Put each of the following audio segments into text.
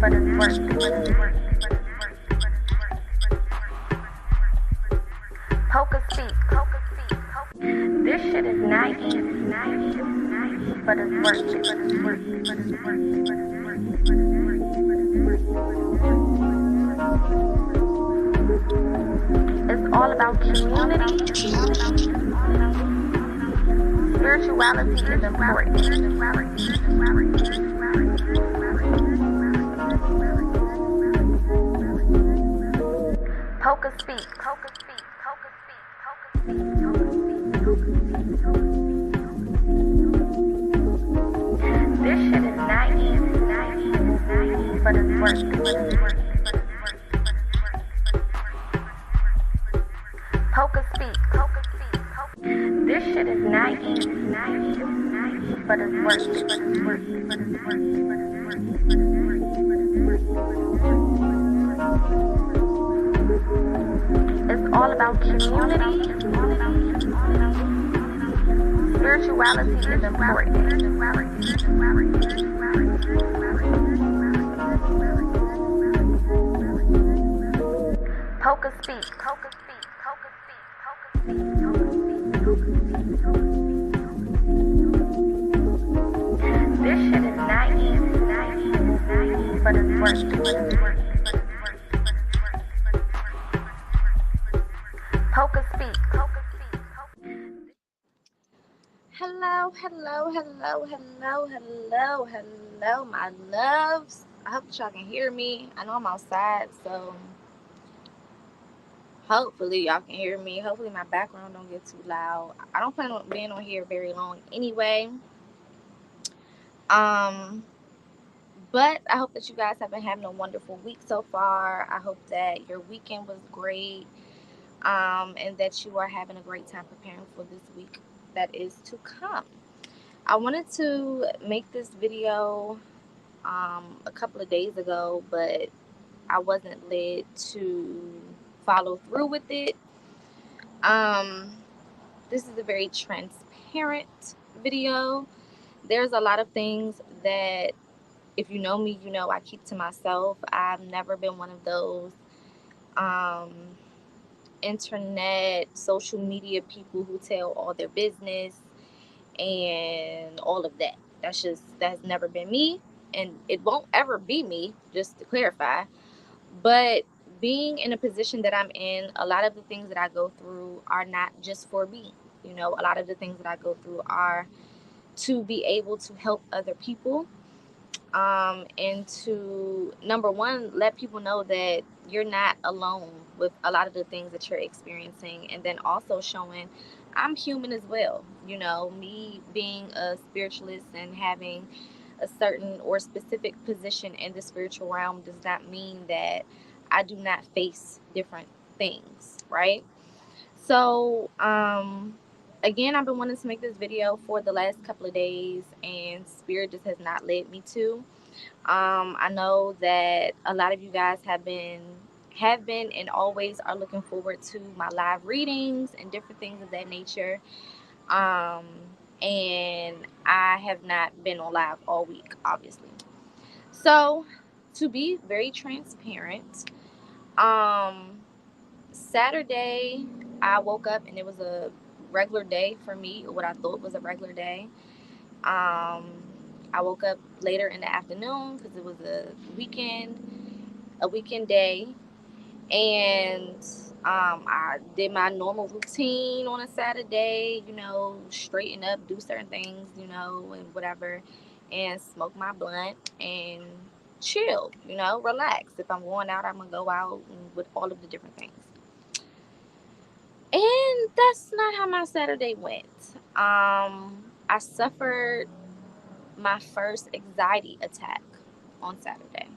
but it's worth it. PocaSPEAKS. This shit is not easy, but it's worth it. It's all about community. Spirituality is important. PocaSPEAKS. This shit is not easy, but it's worth it. PocaSPEAKS. This shit is not easy, but it's worth it. It's all about community. Spirituality is important. PocaSPEAKS. This shit is not easy, but it's worth it. PocaSPEAKS. Hello, my loves. I hope that y'all can hear me. I know I'm outside, so hopefully y'all can hear me. Hopefully my background don't get too loud. I don't plan on being on here very long anyway. But I hope that you guys have been having a wonderful week so far. I hope that your weekend was great, and that you are having a great time preparing for this week that is to come. I wanted to make this video a couple of days ago, but I wasn't led to follow through with it. This is a very transparent video. There's a lot of things that, if you know me, you know I keep to myself. I've never been one of those internet, social media people who tell all their business and all of that. That's never been me, and it won't ever be me, just to clarify. But being in a position that I'm in, a lot of the things that I go through are not just for me. You know, a lot of the things that I go through are to be able to help other people, and to, number one, let people know that you're not alone with a lot of the things that you're experiencing, and then also showing I'm human as well. You know, me being a spiritualist and having a certain or specific position in the spiritual realm does not mean that I do not face different things, right? So, again, I've been wanting to make this video for the last couple of days, and Spirit just has not led me to. I know that a lot of you guys have been and always are looking forward to my live readings and different things of that nature. And I have not been on live all week, obviously. So, to be very transparent, Saturday I woke up and it was a regular day for me, or what I thought was a regular day. I woke up later in the afternoon because it was a weekend day, and I did my normal routine on a Saturday, you know, straighten up, do certain things, you know, and whatever, and smoke my blunt and chill, you know, relax. If I'm going out, I'm gonna go out and with all of the different things. And that's not how my Saturday went. I suffered my first anxiety attack on Saturday.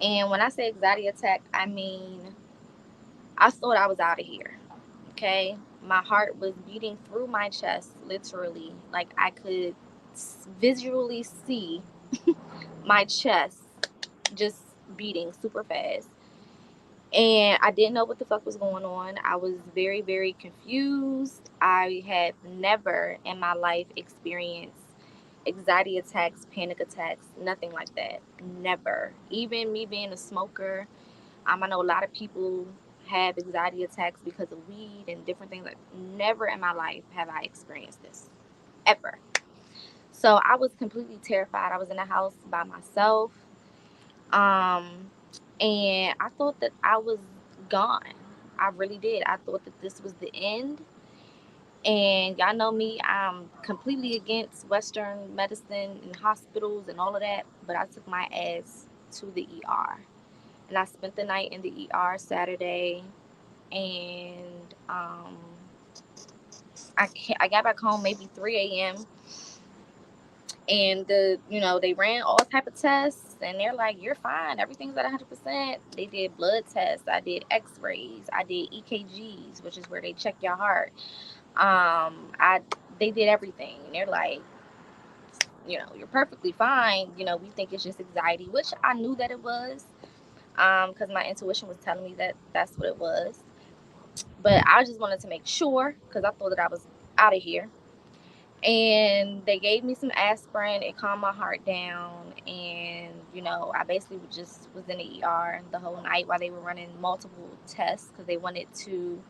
And when I say anxiety attack, I mean, I thought I was out of here. Okay? My heart was beating through my chest, literally. Like I could visually see my chest just beating super fast. And I didn't know what the fuck was going on. I was very, very confused. I had never in my life experienced anxiety attacks, panic attacks, nothing like that. Never. Even me being a smoker, I know a lot of people have anxiety attacks because of weed and different things. Like, never in my life have I experienced this, ever. So I was completely terrified. I was in the house by myself, um, and I thought that I was gone. I really did. I thought that this was the end. And y'all know me, I'm completely against Western medicine and hospitals and all of that. But I took my ass to the ER. And I spent the night in the ER Saturday. And I got back home maybe 3 a.m. And they ran all type of tests, and they're like, "You're fine. Everything's at 100%." They did blood tests. I did X-rays. I did EKGs, which is where they check your heart. I They did everything, and they're like, "You're perfectly fine. We think it's just anxiety," which I knew that it was, because my intuition was telling me that that's what it was. But I just wanted to make sure because I thought that I was out of here. And they gave me some aspirin. It calmed my heart down, and I basically just was in the ER the whole night while they were running multiple tests because they wanted to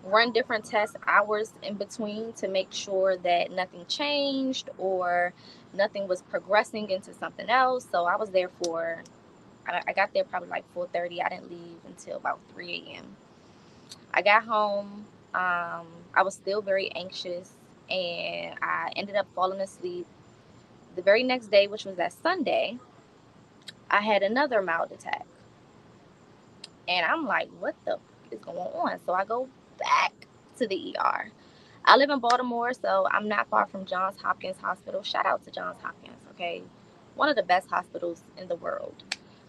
run different test hours in between to make sure that nothing changed or nothing was progressing into something else. So I was there I got there probably like 4:30. I didn't leave until about 3 a.m. I got home. I was still very anxious, and I ended up falling asleep. The very next day, which was that Sunday, I had another mild attack. And I'm like, what the is going on? So I go back to the ER. I live in Baltimore, so I'm not far from Johns Hopkins Hospital. Shout out to Johns Hopkins, okay? One of the best hospitals in the world.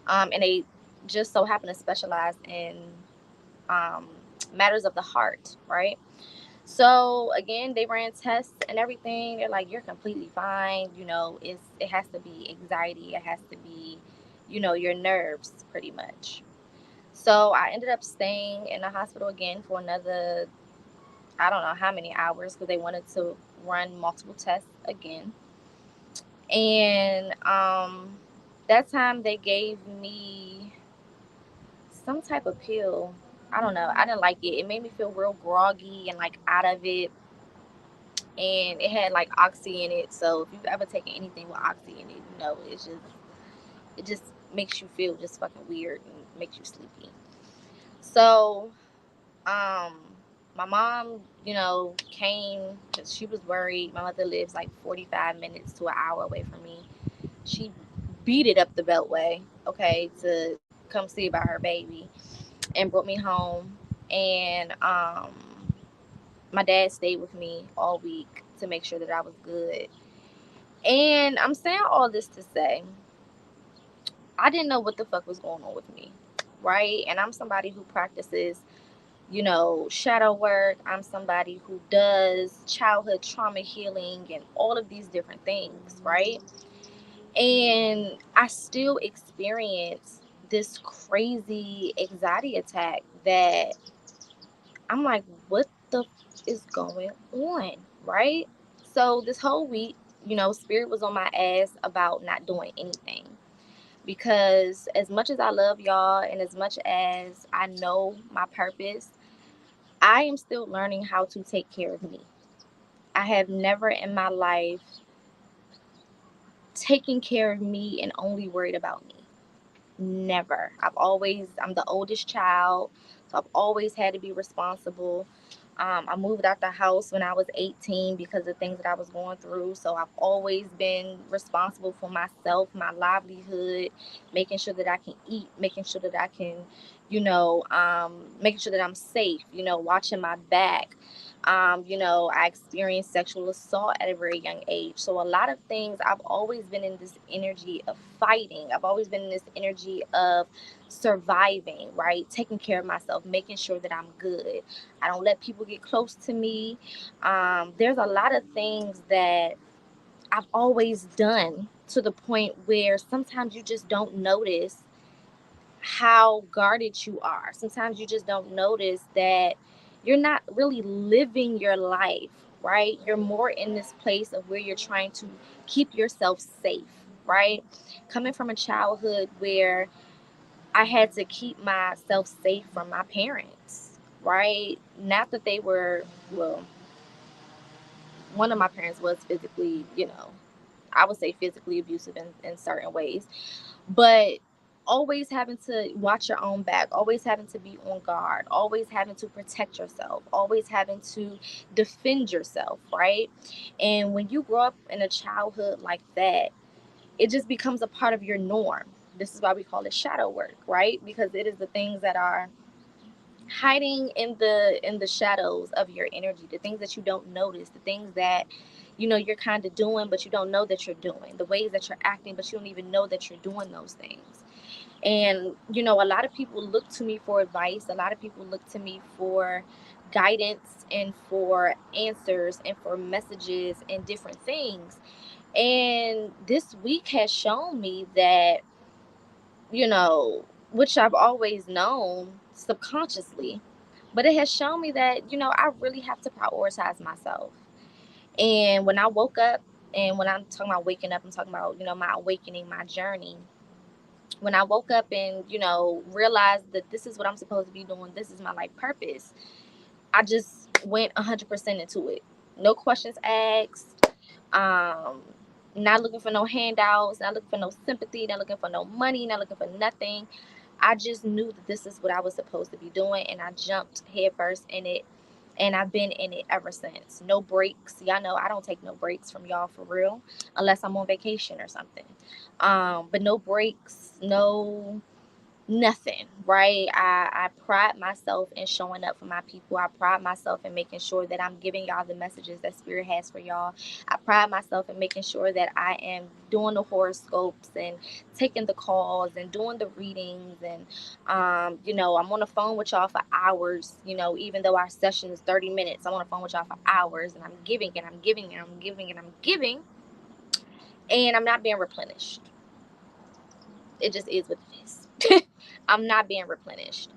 And they just so happen to specialize in um, matters of the heart, right? So again, they ran tests and everything. They're like, "You're completely fine. It has to be anxiety. It has to be, your nerves, pretty much." So I ended up staying in the hospital again for another, I don't know how many hours, because they wanted to run multiple tests again. And that time they gave me some type of pill. I don't know. I didn't like it. It made me feel real groggy and like out of it. And it had like oxy in it. So if you've ever taken anything with oxy in it, it just makes you feel just fucking weird and makes you sleepy. So um my mom, came because she was worried. My mother lives like 45 minutes to an hour away from me. She beat it up the beltway, okay, to come see about her baby, and brought me home. And my dad stayed with me all week to make sure that I was good. And I'm saying all this to say, I didn't know what the fuck was going on with me, right? And I'm somebody who practices, shadow work. I'm somebody who does childhood trauma healing and all of these different things, right? And I still experience this crazy anxiety attack that I'm like, what the is going on, right? So this whole week, Spirit was on my ass about not doing anything. Because as much as I love y'all and as much as I know my purpose, I am still learning how to take care of me. I have never in my life taken care of me and only worried about me. Never. I'm the oldest child, so I've always had to be responsible. I moved out the house when I was 18 because of things that I was going through. So I've always been responsible for myself, my livelihood, making sure that I can eat, making sure that I can, making sure that I'm safe, watching my back. I experienced sexual assault at a very young age. So a lot of things, I've always been in this energy of fighting. I've always been in this energy of surviving, right? Taking care of myself, making sure that I'm good. I don't let people get close to me. There's a lot of things that I've always done to the point where sometimes you just don't notice how guarded you are. Sometimes you just don't notice that you're not really living your life right? You're more in this place of where you're trying to keep yourself safe, right? Coming from a childhood where I had to keep myself safe from my parents, right? Not that they were, well, one of my parents was physically, I would say physically abusive in certain ways, but always having to watch your own back, always having to be on guard, always having to protect yourself, always having to defend yourself, right? And when you grow up in a childhood like that, it just becomes a part of your norm. This is why we call it shadow work, right? Because it is the things that are hiding in the shadows of your energy, the things that you don't notice, the things that you're kind of doing but you don't know that you're doing, the ways that you're acting but you don't even know that you're doing those things. And a lot of people look to me for advice, a lot of people look to me for guidance and for answers and for messages and different things. And this week has shown me that, which I've always known subconsciously, but it has shown me that, I really have to prioritize myself. And when I woke up, and when I'm talking about waking up, I'm talking about, my awakening, my journey. When I woke up and, realized that this is what I'm supposed to be doing, this is my life purpose, I just went 100% into it. No questions asked. Um, Not looking for no handouts, not looking for no sympathy, not looking for no money, not looking for nothing. I just knew that this is what I was supposed to be doing, and I jumped headfirst in it, and I've been in it ever since. No breaks. Y'all know I don't take no breaks from y'all for real, unless I'm on vacation or something. But no breaks, no nothing, right? I pride myself in showing up for my people. I pride myself in making sure that I'm giving y'all the messages that Spirit has for y'all. I pride myself in making sure that I am doing the horoscopes and taking the calls and doing the readings. And I'm on the phone with y'all for hours, even though our session is 30 minutes. I'm on the phone with y'all for hours, and I'm giving and I'm giving and I'm giving and I'm giving, and I'm not being replenished. It just is what it is. I'm not being replenished.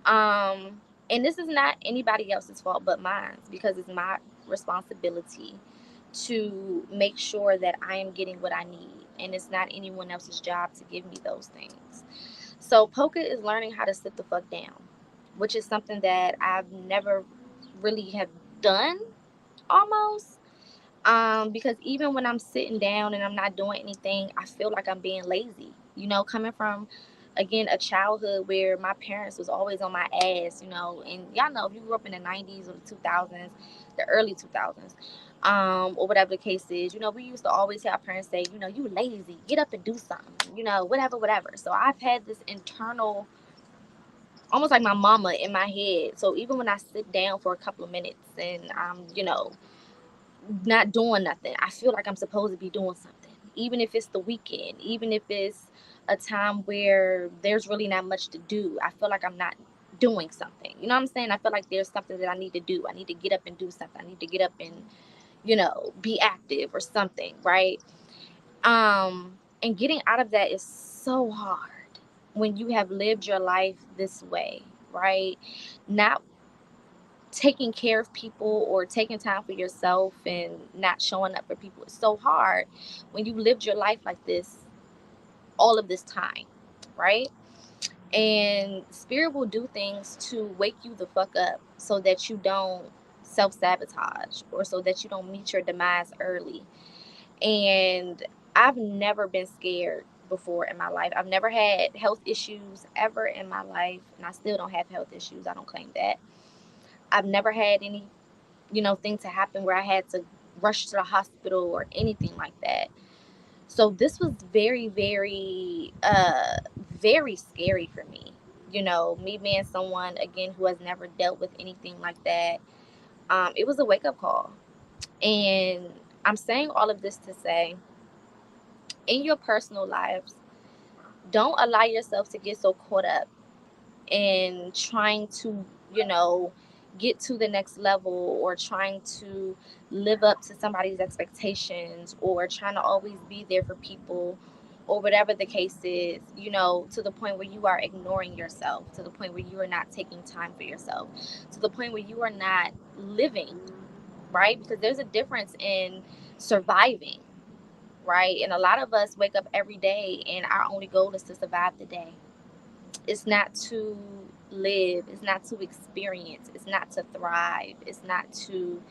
And this is not anybody else's fault but mine, because it's my responsibility to make sure that I am getting what I need, and it's not anyone else's job to give me those things. So Polka is learning how to sit the fuck down, which is something that I've never really have done, almost. Because even when I'm sitting down and I'm not doing anything, I feel like I'm being lazy. Coming from, again, a childhood where my parents was always on my ass. And y'all know, if you grew up in the 90s or the 2000s, the early 2000s, or whatever the case is, we used to always hear our parents say, you lazy, get up and do something, whatever, whatever. So I've had this internal, almost like my mama in my head. So even when I sit down for a couple of minutes and I'm, not doing nothing, I feel like I'm supposed to be doing something. Even if it's the weekend, even if it's a time where there's really not much to do, I feel like I'm not doing something. You know what I'm saying? I feel like there's something that I need to do. I need to get up and do something. I need to get up and, be active or something, right? And getting out of that is so hard when you have lived your life this way, right? Not taking care of people or taking time for yourself and not showing up for people is so hard when you lived your life like this all of this time, right? And Spirit will do things to wake you the fuck up so that you don't self-sabotage, or so that you don't meet your demise early. And I've never been scared before in my life. I've never had health issues ever in my life, and I still don't have health issues. I don't claim that. I've never had any thing to happen where I had to rush to the hospital or anything like that. So this was very, very, very scary for me. Me being someone, again, who has never dealt with anything like that. It was a wake up call. And I'm saying all of this to say, in your personal lives, don't allow yourself to get so caught up and trying to, get to the next level, or trying to live up to somebody's expectations, or trying to always be there for people, or whatever the case is, to the point where you are ignoring yourself, to the point where you are not taking time for yourself, to the point where you are not living right? Because there's a difference in surviving, right? And a lot of us wake up every day and our only goal is to survive the day. It's not to live, it's not to experience, it's not to thrive, it's not to,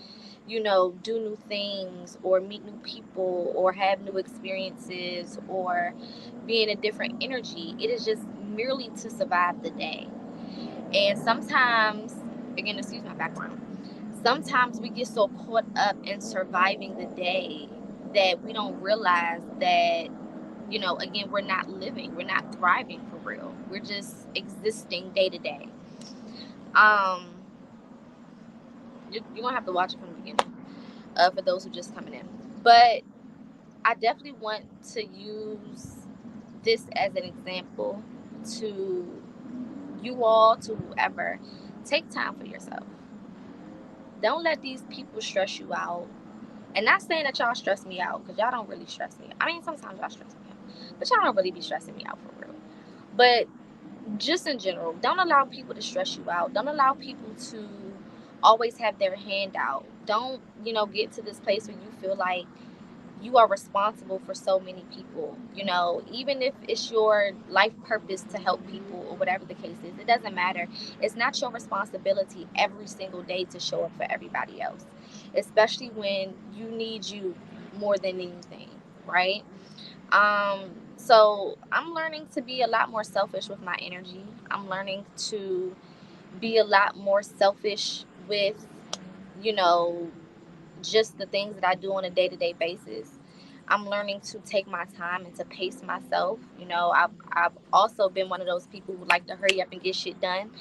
do new things or meet new people or have new experiences or be in a different energy. It is just merely to survive the day. And sometimes, again, excuse my background, sometimes we get so caught up in surviving the day that we don't realize that, again, we're not living, we're not thriving for real. We're just existing day to day. Um, you're gonna have to watch it from the beginning, for those who just coming in. But I definitely want to use this as an example to you all, to whoever. Take time for yourself. Don't let these people stress you out. And not saying that y'all stress me out, because y'all don't really stress me. I mean, sometimes y'all stress me out, but y'all don't really be stressing me out for real. But just in general, don't allow people to stress you out. Don't allow people to always have their hand out. Don't, get to this place where you feel like you are responsible for so many people. Even if it's your life purpose to help people or whatever the case is, it doesn't matter. It's not your responsibility every single day to show up for everybody else, especially when you need you more than anything, right? So I'm learning to be a lot more selfish with my energy. I'm learning to be a lot more selfish with, you know, just the things that I do on a day-to-day basis. I'm learning to take my time and to pace myself. I've also been one of those people who like to hurry up and get shit done.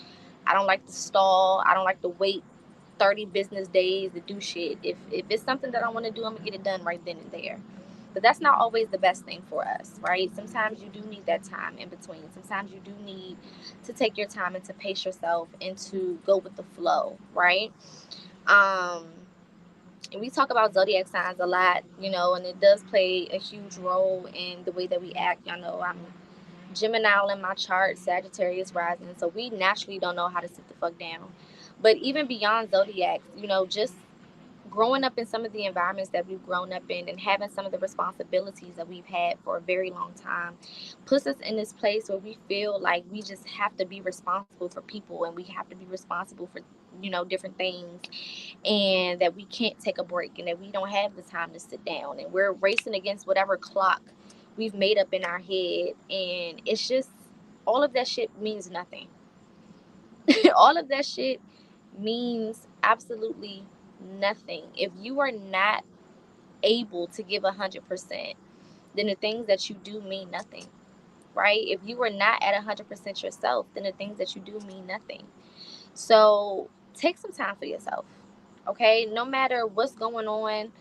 I don't like to stall. I don't like to wait 30 business days to do shit. If it's something that I want to do, I'm gonna get it done right then and there. But that's not always the best thing for us, right? Sometimes you do need that time in between. Sometimes you do need to take your time and to pace yourself and to go with the flow, right? Um, and we talk about zodiac signs a lot, and it does play a huge role in the way that we act. Y'all know I'm Gemini in my chart, Sagittarius rising, so we naturally don't know how to sit the fuck down. But even beyond zodiacs, just growing up in some of the environments that we've grown up in and having some of the responsibilities that we've had for a very long time puts us in this place where we feel like we just have to be responsible for people and we have to be responsible for different things, and that we can't take a break and that we don't have the time to sit down and we're racing against whatever clock we've made up in our head. And it's just, all of that shit means nothing. All of that shit means absolutely nothing if you are not able to give 100%. Then the things that you do mean nothing, right? If you are not at 100% yourself, then the things that you do mean nothing. So take some time for yourself, okay? No matter what's going on,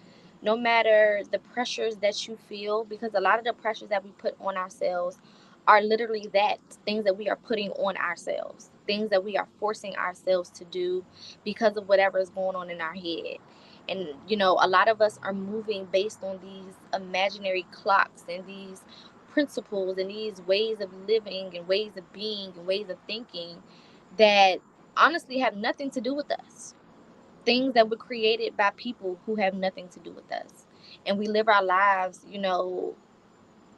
no matter the pressures that you feel, because a lot of the pressures that we put on ourselves are literally that, things that we are putting on ourselves, things that we are forcing ourselves to do because of whatever is going on in our head. And, a lot of us are moving based on these imaginary clocks and these principles and these ways of living and ways of being and ways of thinking that honestly have nothing to do with us. Things that were created by people who have nothing to do with us. And we live our lives,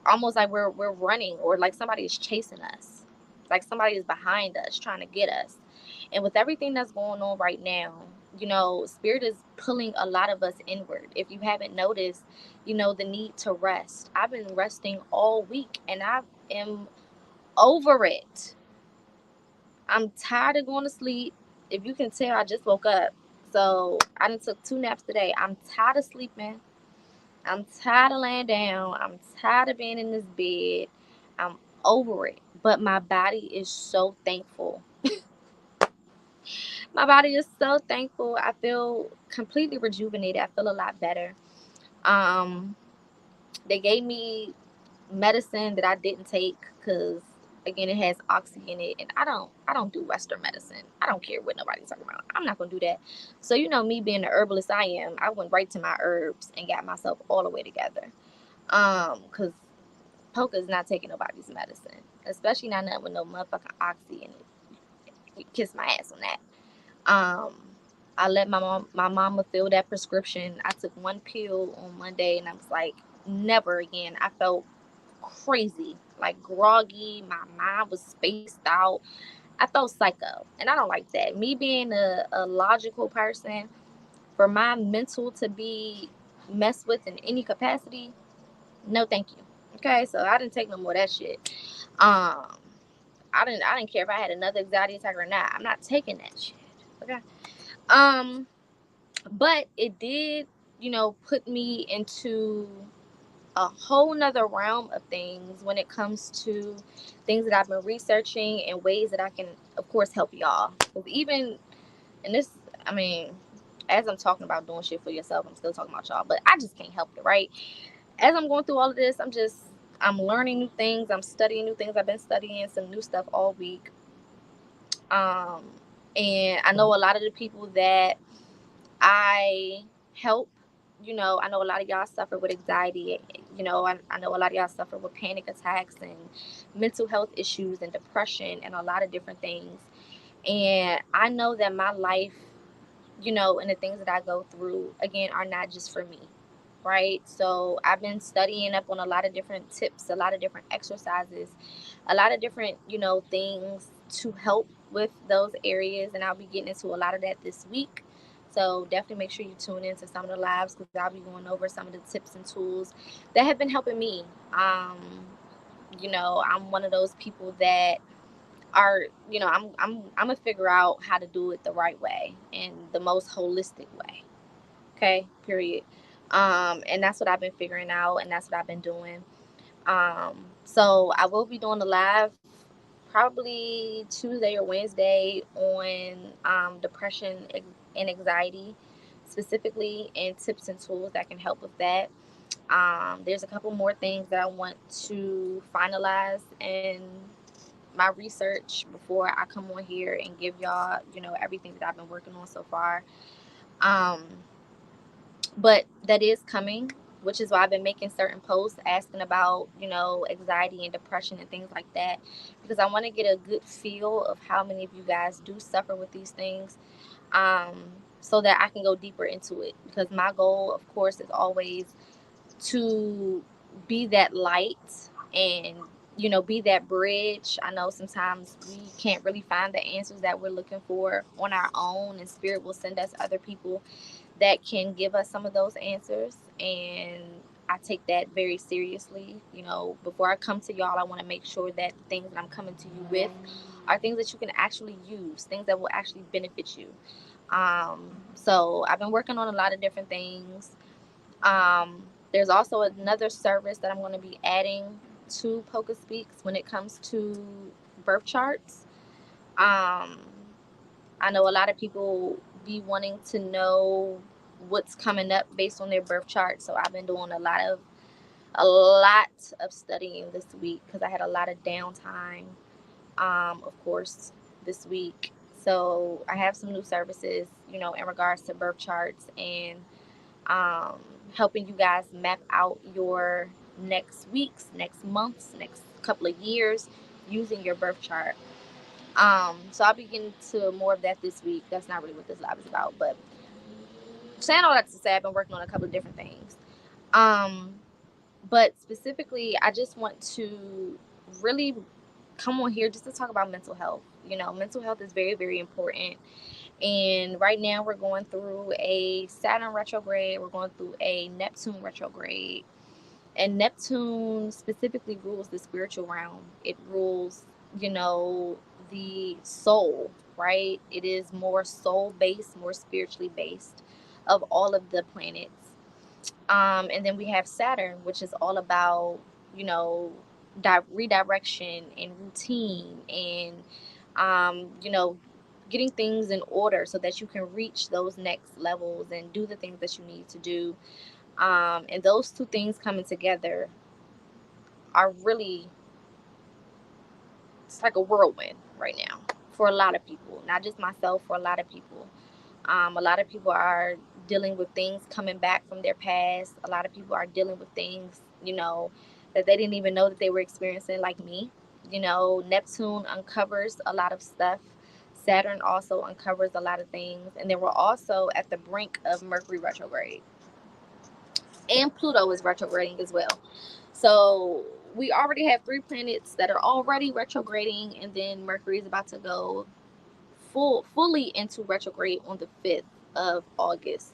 almost like we're running, or like somebody is chasing us. Like somebody is behind us trying to get us. And with everything that's going on right now, spirit is pulling a lot of us inward. If you haven't noticed, the need to rest. I've been resting all week and I am over it. I'm tired of going to sleep. If you can tell, I just woke up. So I done took 2 naps today. I'm tired of sleeping. I'm tired of laying down. I'm tired of being in this bed. I'm over it. But my body is so thankful. My body is so thankful. I feel completely rejuvenated. I feel a lot better. Um, they gave me medicine that I didn't take because again it has oxy in it, and I don't do Western medicine. I don't care what nobody's talking about. I'm not gonna do that. So me being the herbalist I am, I went right to my herbs and got myself all the way together. Because Poca is not taking nobody's medicine, especially not nothing with no motherfucking oxy in it. You kiss my ass on that. Um, I let my mama fill that prescription. I took one pill on Monday, and I was like, never again. I felt crazy, like groggy. My mind was spaced out. I felt psycho, and I don't like that. Me being a logical person, for my mental to be messed with in any capacity, no, thank you. Okay, so I didn't take no more of that shit. Um, I didn't care if I had another anxiety attack or not. I'm not taking that shit. Okay. Um, but it did, put me into a whole nother realm of things when it comes to things that I've been researching and ways that I can, of course, help y'all. Because even in this, I mean, as I'm talking about doing shit for yourself, I'm still talking about y'all, but I just can't help it, right? As I'm going through all of this, I'm learning new things. I'm studying new things. I've been studying some new stuff all week. Um, and I know a lot of the people that I help, I know a lot of y'all suffer with anxiety. I know a lot of y'all suffer with panic attacks and mental health issues and depression and a lot of different things. And I know that my life, and the things that I go through, again, are not just for me, right? So I've been studying up on a lot of different tips, a lot of different exercises, a lot of different, things to help with those areas. And I'll be getting into a lot of that this week. So definitely make sure you tune into some of the lives because I'll be going over some of the tips and tools that have been helping me. I'm one of those people that are, I'm gonna figure out how to do it the right way and the most holistic way. Okay, period. And that's what I've been figuring out, and that's what I've been doing. So I will be doing the live probably Tuesday or Wednesday on depression and anxiety specifically, and tips and tools that can help with that. There's a couple more things that I want to finalize in my research before I come on here and give y'all, everything that I've been working on so far. Um, but that is coming, which is why I've been making certain posts asking about, anxiety and depression and things like that, because I want to get a good feel of how many of you guys do suffer with these things, um, so that I can go deeper into it. Because my goal, of course, is always to be that light and be that bridge. I know sometimes we can't really find the answers that we're looking for on our own, and spirit will send us other people that can give us some of those answers, and I take that very seriously. Before I come to y'all, I want to make sure that the things that I'm coming to you with are things that you can actually use, things that will actually benefit you. So I've been working on a lot of different things. There's also another service that I'm going to be adding to PocaSPEAKS when it comes to birth charts. Um, I know a lot of people be wanting to know what's coming up based on their birth chart. So I've been doing a lot of studying this week because I had a lot of downtime, of course, this week. So I have some new services, in regards to birth charts and um, helping you guys map out your next weeks, next months, next couple of years using your birth chart. So I'll be getting to more of that this week. That's not really what this live is about, but saying all that to say, I've been working on a couple of different things. Um, but specifically, I just want to really come on here just to talk about mental health. Mental health is very, very important. And right now, we're going through a Saturn retrograde, we're going through a Neptune retrograde. And Neptune specifically rules the spiritual realm, it rules, the soul, right? It is more soul based, more spiritually based of all of the planets. And then we have Saturn, which is all about, you know, redirection and routine and, you know, getting things in order so that you can reach those next levels and do the things that you need to do. And those two things coming together are really, it's like a whirlwind right now for a lot of people, not just myself, for a lot of people. A lot of people are dealing with things coming back from their past. A lot of people are dealing with things, that they didn't even know that they were experiencing, like me. Neptune uncovers a lot of stuff. Saturn also uncovers a lot of things. And then we're also at the brink of Mercury retrograde. And Pluto is retrograding as well. So we already have 3 planets that are already retrograding, and then Mercury is about to go fully into retrograde on the 5th of August.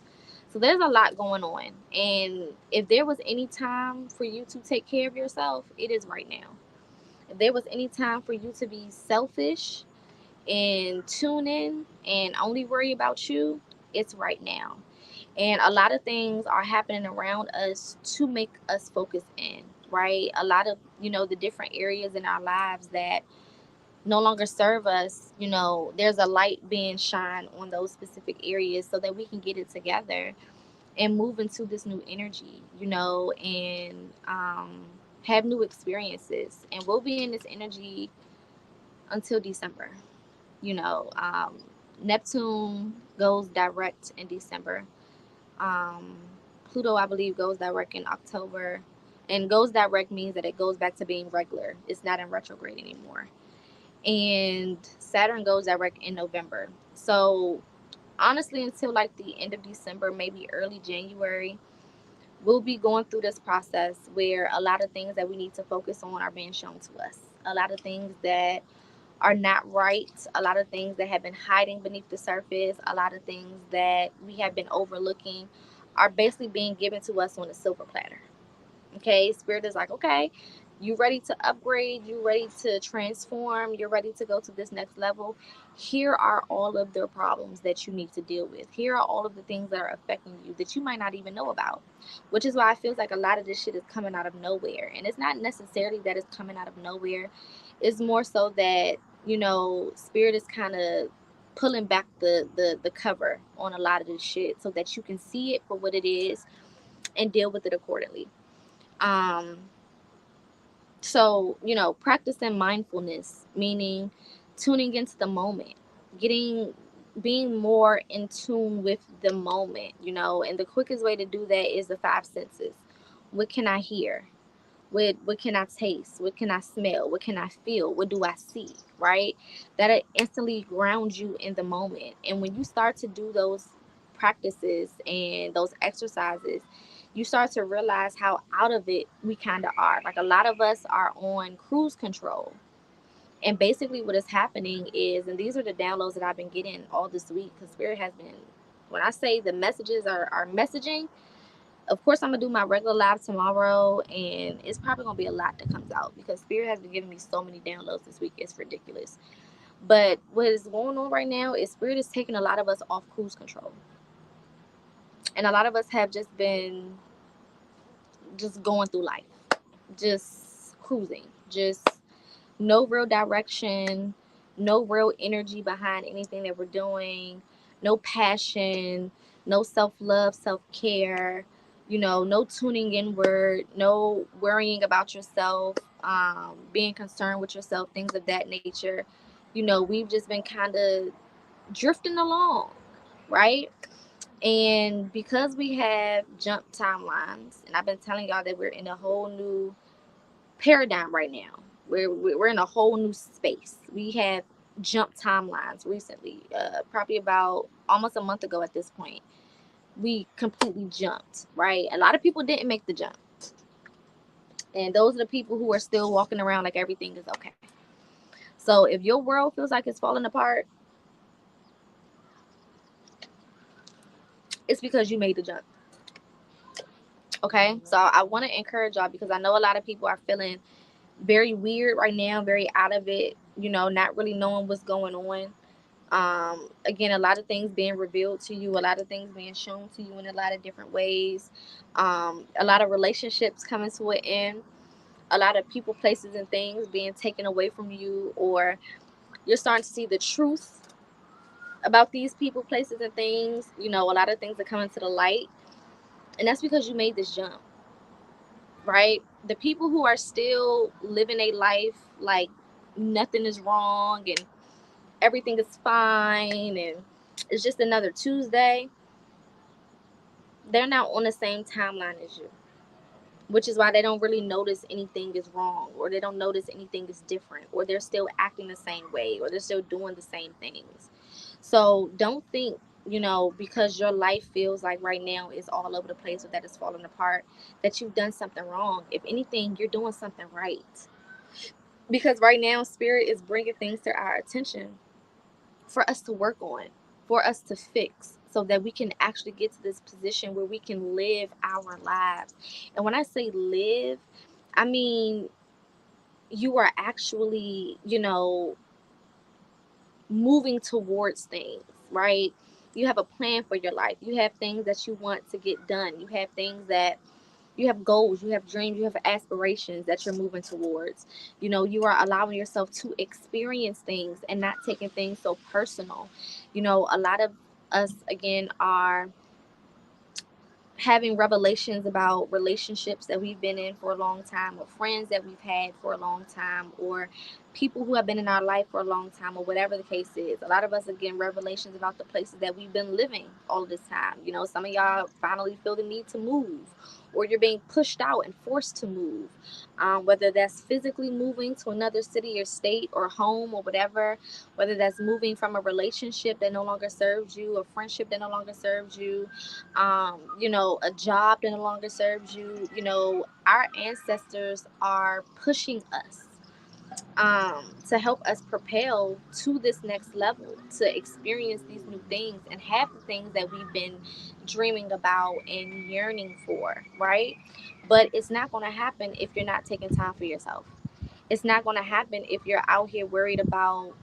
So there's a lot going on. And if there was any time for you to take care of yourself, it is right now. If there was any time for you to be selfish and tune in and only worry about you, it's right now. And a lot of things are happening around us to make us focus in, right? A lot of, the different areas in our lives that no longer serve us, there's a light being shined on those specific areas so that we can get it together and move into this new energy, and have new experiences. And we'll be in this energy until December. you know um, Neptune goes direct in December. um, Pluto, I believe, goes direct in October. And goes direct means that it goes back to being regular. It's not in retrograde anymore. And Saturn goes direct in November. So honestly, until like the end of December, maybe early January, we'll be going through this process where a lot of things that we need to focus on are being shown to us. A lot of things that are not right, a lot of things that have been hiding beneath the surface, a lot of things that we have been overlooking are basically being given to us on a silver platter. Okay, Spirit is like, okay, you ready to upgrade, you ready to transform, you're ready to go to this next level. Here are all of the problems that you need to deal with. Here are all of the things that are affecting you that you might not even know about. Which is why I feel like a lot of this shit is coming out of nowhere. And it's not necessarily that it's coming out of nowhere. It's more so that, Spirit is kind of pulling back the cover on a lot of this shit so that you can see it for what it is and deal with it accordingly. um so, practicing mindfulness, meaning tuning into the moment, getting being more in tune with the moment, and the quickest way to do that is the five senses. What can I hear? What can I taste? What can I smell? What can I feel? What do I see? Right? That instantly grounds you in the moment. And when you start to do those practices and those exercises, you start to realize how out of it we kind of are. Like a lot of us are on cruise control. And basically, what is happening is, and these are the downloads that I've been getting all this week, because Spirit has been, when I say the messages are messaging, of course, I'm gonna do my regular live tomorrow, and it's probably gonna be a lot that comes out because Spirit has been giving me so many downloads this week. It's ridiculous. But what is going on right now is Spirit is taking a lot of us off cruise control, and a lot of us have just been just going through life, just cruising, just no real direction, no real energy behind anything that we're doing, no passion, no self love, self care, no tuning inward, no worrying about yourself, being concerned with yourself, things of that nature. We've just been kind of drifting along, right? And because we have jump timelines, and I've been telling y'all that we're in a whole new paradigm right now. We're in a whole new space. We have jump timelines recently, probably about almost a month ago at this point. We completely jumped, right? A lot of people didn't make the jump. And those are the people who are still walking around like everything is okay. So if your world feels like it's falling apart, it's because you made the jump. Okay? So I want to encourage y'all because I know a lot of people are feeling very weird right now, very out of it, not really knowing what's going on. Again, a lot of things being revealed to you, a lot of things being shown to you in a lot of different ways, a lot of relationships coming to an end, a lot of people, places, and things being taken away from you, or you're starting to see the truth about these people, places, and things. A lot of things are coming to the light, and that's because you made this jump, right? The people who are still living a life like nothing is wrong and everything is fine and it's just another Tuesday, they're not on the same timeline as you. which is why they don't really notice anything is wrong, or they don't notice anything is different, or they're still acting the same way, or they're still doing the same things. So don't think, because your life feels like right now is all over the place or that it's falling apart, that you've done something wrong. If anything, you're doing something right. Because right now, Spirit is bringing things to our attention for us to work on, for us to fix, so that we can actually get to this position where we can live our lives. And when I say live, I mean you are actually, moving towards things, right? You have a plan for your life. You have things that you want to get done. You have things that you have goals, you have dreams, you have aspirations that you're moving towards. You are allowing yourself to experience things and not taking things so personal. A lot of us, again, are having revelations about relationships that we've been in for a long time, or friends that we've had for a long time, or people who have been in our life for a long time, or whatever the case is. A lot of us are getting revelations about the places that we've been living all of this time. Some of y'all finally feel the need to move, or you're being pushed out and forced to move, whether that's physically moving to another city or state or home or whatever, whether that's moving from a relationship that no longer serves you, a friendship that no longer serves you, a job that no longer serves you. Our ancestors are pushing us, to help us propel to this next level, to experience these new things and have the things that we've been dreaming about and yearning for, right? But it's not going to happen if you're not taking time for yourself. It's not going to happen if you're out here worried about,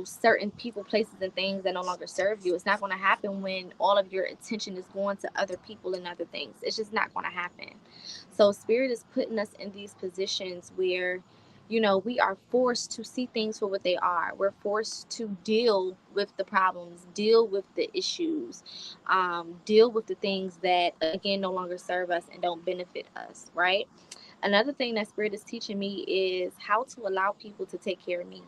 certain people, places, and things that no longer serve you. It's not going to happen when all of your attention is going to other people and other things. It's just not going to happen. So Spirit is putting us in these positions where, we are forced to see things for what they are. We're forced to deal with the problems, deal with the issues, deal with the things that, again, no longer serve us and don't benefit us, right? Another thing that Spirit is teaching me is how to allow people to take care of me.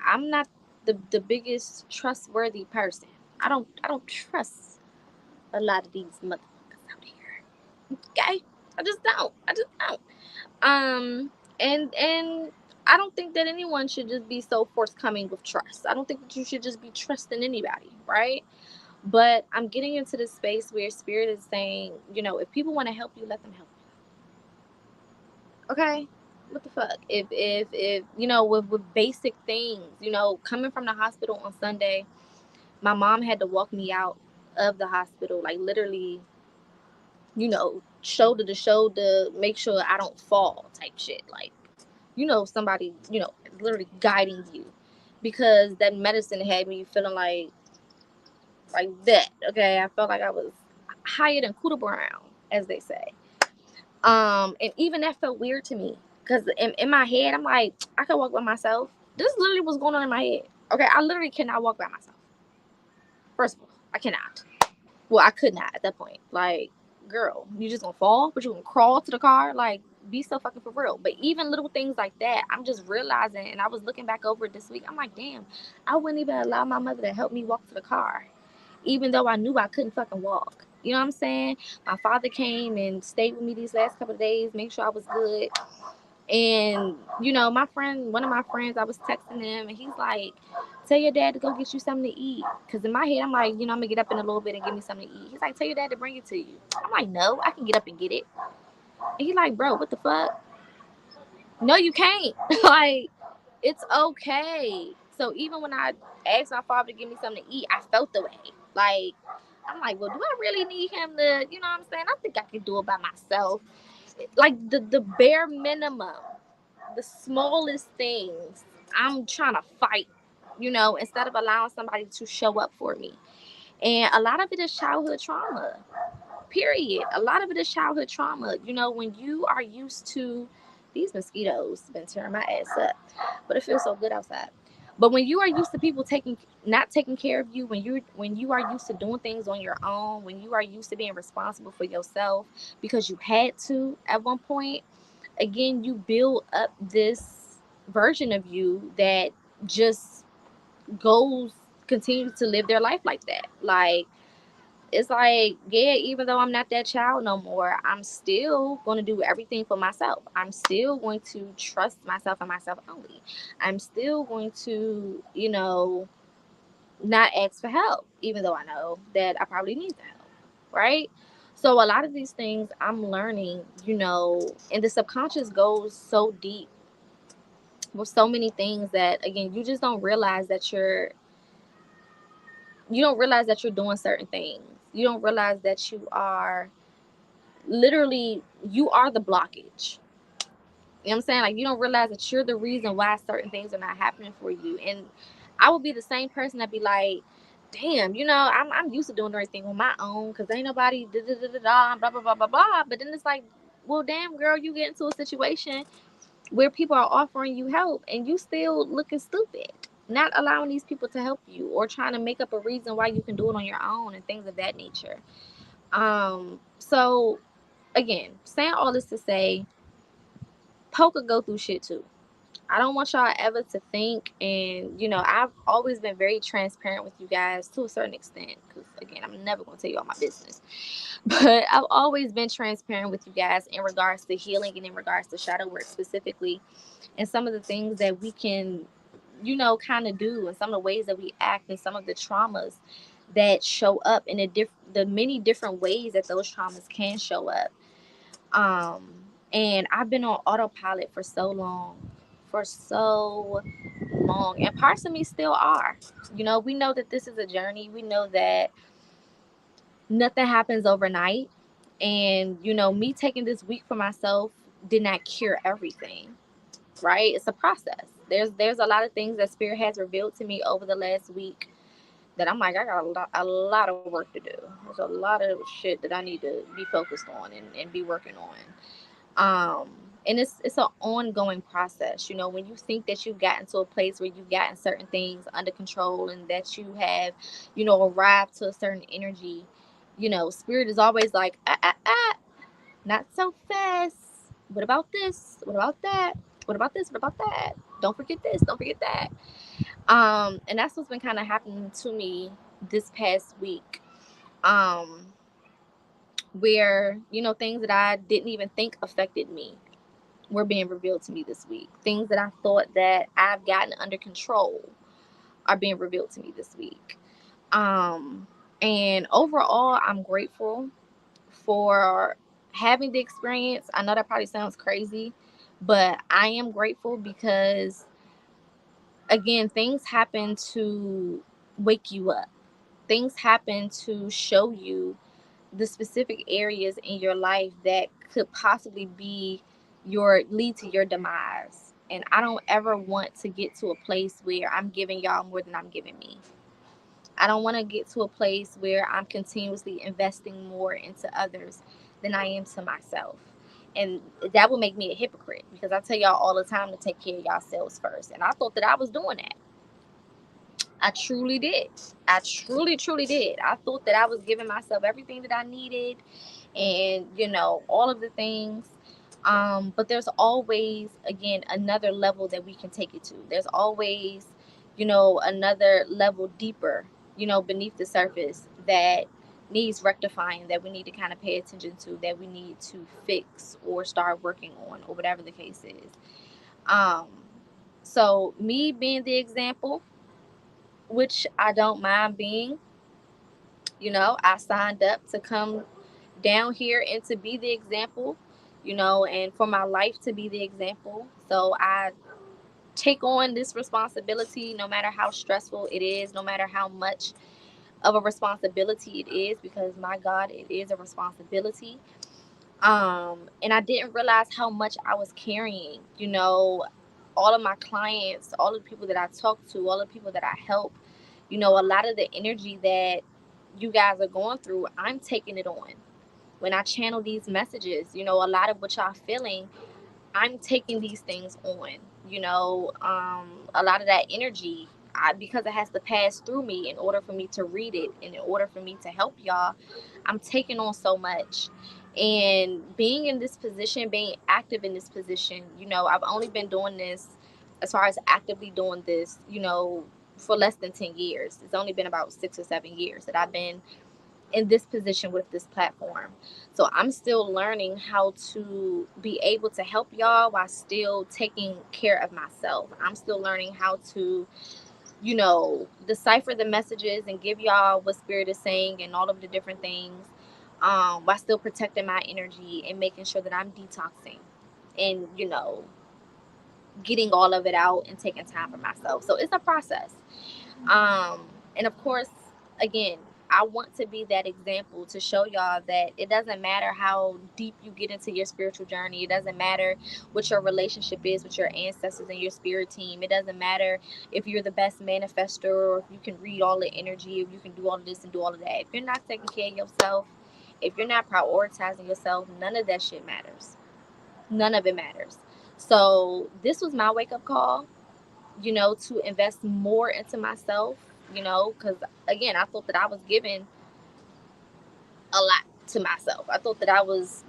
I'm not the biggest trustworthy person. I don't trust a lot of these motherfuckers out here. Okay? I just don't. And I don't think that anyone should just be so forthcoming with trust. I don't think that you should just be trusting anybody, right? But I'm getting into this space where Spirit is saying, if people want to help you, let them help you. Okay? What the fuck? If with basic things, coming from the hospital on Sunday, my mom had to walk me out of the hospital, like literally, shoulder to shoulder, make sure I don't fall type shit. Like, somebody, literally guiding you, because that medicine had me feeling like that. Okay, I felt like I was higher than Cooter Brown, as they say. And even that felt weird to me, because in my head, I'm like, I can walk by myself. This literally was going on in my head. Okay, I literally cannot walk by myself. First of all, I cannot. Well, I could not at that point. Like, girl, you just gonna fall, but you gonna crawl to the car? Like, be so fucking for real. But even little things like that, I'm just realizing, and I was looking back over it this week. I'm like, damn, I wouldn't even allow my mother to help me walk to the car, even though I knew I couldn't fucking walk. You know what I'm saying? My father came and stayed with me these last couple of days, make sure I was good. And my friend, one of my friends, I was texting him, and he's like, "Tell your dad to go get you something to eat." Because in my head, I'm like, I'm gonna get up in a little bit and give me something to eat. He's like, "Tell your dad to bring it to you." I'm like, "No, I can get up and get it." And he's like, "Bro, what the fuck? No, you can't." Like, it's okay. So even when I asked my father to give me something to eat, I felt the way. Like, I'm like, well, do I really need him to? You know what I'm saying? I think I can do it by myself. Like the bare minimum, the smallest things, I'm trying to fight, instead of allowing somebody to show up for me. And a lot of it is childhood trauma, period. A lot of it is childhood trauma. When you are used to, these mosquitoes been tearing my ass up, but it feels so good outside. But when you are used to people not taking care of you, when you are used to doing things on your own, when you are used to being responsible for yourself because you had to at one point, again, you build up this version of you that just goes continues to live their life like that. Like, it's like, yeah, even though I'm not that child no more, I'm still going to do everything for myself. I'm still going to trust myself and myself only. I'm still going to, not ask for help, even though I know that I probably need the help, right? So a lot of these things I'm learning, and the subconscious goes so deep with so many things that, again, you just don't realize that you don't realize that you're doing certain things. You don't realize that you are the blockage. You know what I'm saying? Like, you don't realize that you're the reason why certain things are not happening for you. And I would be the same person that be like, damn, I'm used to doing everything on my own because ain't nobody da da da da da blah blah blah blah blah. But then it's like, well, damn, girl, you get into a situation where people are offering you help and you still looking stupid, not allowing these people to help you or trying to make up a reason why you can do it on your own and things of that nature. So again, saying all this to say, Poca go through shit too. I don't want y'all ever to think, and I've always been very transparent with you guys to a certain extent, because again, I'm never going to tell you all my business, but I've always been transparent with you guys in regards to healing and in regards to shadow work specifically, and some of the things that we can, kind of do, and some of the ways that we act, and some of the traumas that show up in the many different ways that those traumas can show up. Um, and I've been on autopilot for so long, and parts of me still are. We know that this is a journey. We know that nothing happens overnight, and me taking this week for myself did not cure everything. Right? It's a process. There's a lot of things that Spirit has revealed to me over the last week that I'm like, I got a lot of work to do. There's a lot of shit that I need to be focused on and be working on. And it's an ongoing process. When you think that you've gotten to a place where you've gotten certain things under control and that you have, arrived to a certain energy, Spirit is always like, not so fast. What about this? What about that? What about this? What about that? Don't forget this. Don't forget that. And that's what's been kind of happening to me this past week. Um, where, things that I didn't even think affected me were being revealed to me this week. Things that I thought that I've gotten under control are being revealed to me this week. And overall, I'm grateful for having the experience. I know that probably sounds crazy, but I am grateful because, again, things happen to wake you up. Things happen to show you the specific areas in your life that could possibly be lead to your demise. And I don't ever want to get to a place where I'm giving y'all more than I'm giving me. I don't want to get to a place where I'm continuously investing more into others than I am to myself. And that will make me a hypocrite because I tell y'all all the time to take care of yourselves first. And I thought that I was doing that. I truly did. I truly, truly did. I thought that I was giving myself everything that I needed and, all of the things. But there's always, again, another level that we can take it to. There's always, another level deeper, beneath the surface that needs rectifying, that we need to kind of pay attention to, that we need to fix or start working on, or whatever the case is. Um, so me being the example, which I don't mind being, I signed up to come down here and to be the example, and for my life to be the example. So I take on this responsibility no matter how stressful it is, no matter how much of a responsibility it is, because my God, it is a responsibility. And I didn't realize how much I was carrying, all of my clients, all of the people that I talk to, all of the people that I help, a lot of the energy that you guys are going through, I'm taking it on. When I channel these messages, a lot of what y'all feeling, I'm taking these things on, a lot of that energy, because it has to pass through me in order for me to read it and in order for me to help y'all, I'm taking on so much. And being in this position, being active in this position, I've only been doing this, as far as actively doing this, for less than 10 years. It's only been about 6 or 7 years that I've been in this position with this platform. So I'm still learning how to be able to help y'all while still taking care of myself. I'm still learning how to, decipher the messages and give y'all what spirit is saying and all of the different things, while still protecting my energy and making sure that I'm detoxing and, getting all of it out and taking time for myself. So it's a process. Um, and of course, again, I want to be that example to show y'all that it doesn't matter how deep you get into your spiritual journey. It doesn't matter what your relationship is with your ancestors and your spirit team. It doesn't matter if you're the best manifester or if you can read all the energy, if you can do all of this and do all of that. If you're not taking care of yourself, if you're not prioritizing yourself, none of that shit matters. None of it matters. So this was my wake up call, to invest more into myself, because again, I thought that I was giving a lot to myself. I thought that I was,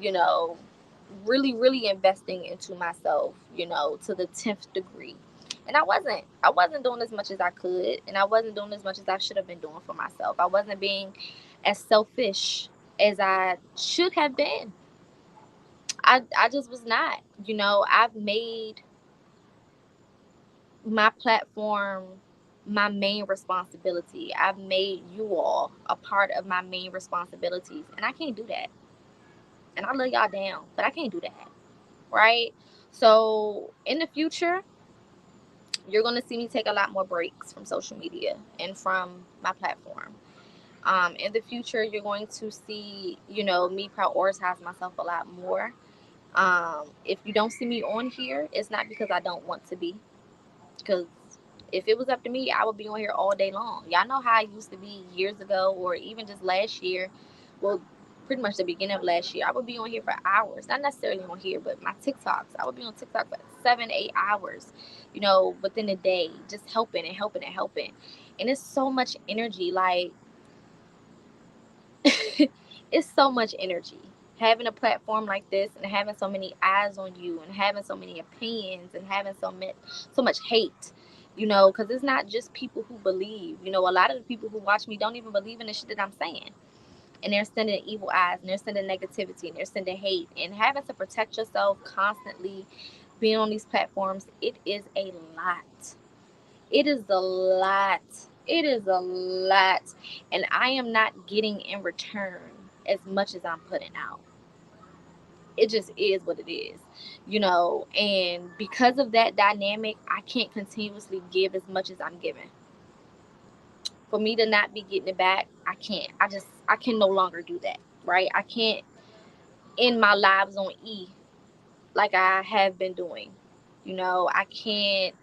really, really investing into myself, to the 10th degree. And I wasn't. I wasn't doing as much as I could, and I wasn't doing as much as I should have been doing for myself. I wasn't being as selfish as I should have been. I just was not. I've made my platform my main responsibility. I've made you all a part of my main responsibilities, and I can't do that. And I love y'all down, but I can't do that, right? So in the future, you're gonna see me take a lot more breaks from social media and from my platform. In the future, you're going to see, me prioritize myself a lot more. If you don't see me on here, it's not because I don't want to be, because if it was up to me, I would be on here all day long. Y'all know how I used to be years ago, or even just last year. Well, pretty much the beginning of last year, I would be on here for hours. Not necessarily on here, but my TikToks. I would be on TikTok for 7, 8 hours, within a day, just helping and helping and helping. And it's so much energy. Like, it's so much energy. Having a platform like this and having so many eyes on you and having so many opinions and having so much hate, because it's not just people who believe. A lot of the people who watch me don't even believe in the shit that I'm saying. And they're sending evil eyes and they're sending negativity and they're sending hate. And having to protect yourself constantly being on these platforms, it is a lot. It is a lot. It is a lot. And I am not getting in return as much as I'm putting out. It just is what it is, and because of that dynamic, I can't continuously give as much as I'm giving. For me to not be getting it back, I can't. I can no longer do that, right? I can't end my lives on E like I have been doing. I can't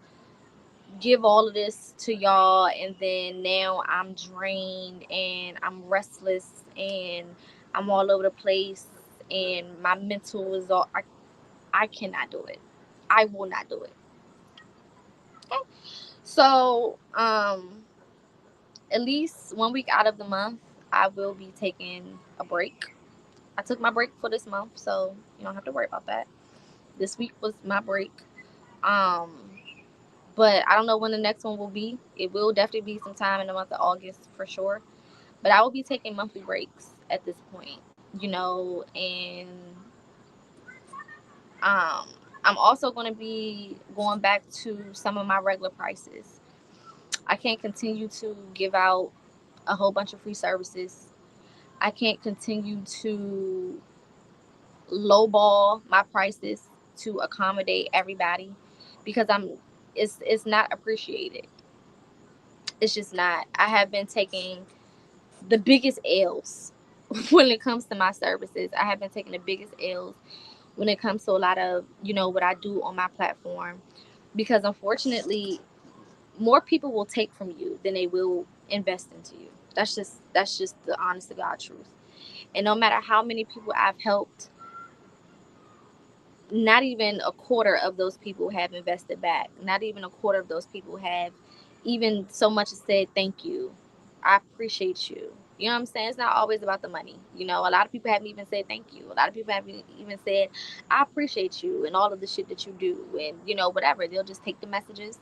give all of this to y'all and then now I'm drained and I'm restless and I'm all over the place and my mental is all I cannot do it. I will not do it. Okay. So, at least 1 week out of the month, I will be taking a break. I took my break for this month, so you don't have to worry about that. This week was my break. Um, but I don't know when the next one will be. It will definitely be sometime in the month of August for sure. But I will be taking monthly breaks at this point, and um, I'm also going to be going back to some of my regular prices. I can't continue to give out a whole bunch of free services. I can't continue to lowball my prices to accommodate everybody because it's not appreciated. It's just not. I have been taking the biggest L's when it comes to my services. I have been taking the biggest L's when it comes to a lot of, what I do on my platform because unfortunately more people will take from you than they will invest into you. That's just the honest to God truth. And no matter how many people I've helped, not even a quarter of those people have invested back. Not even a quarter of those people have even so much as said thank you. I appreciate you. You know what I'm saying? It's not always about the money. A lot of people haven't even said thank you. A lot of people haven't even said I appreciate you and all of the shit that you do and whatever. They'll just take the messages.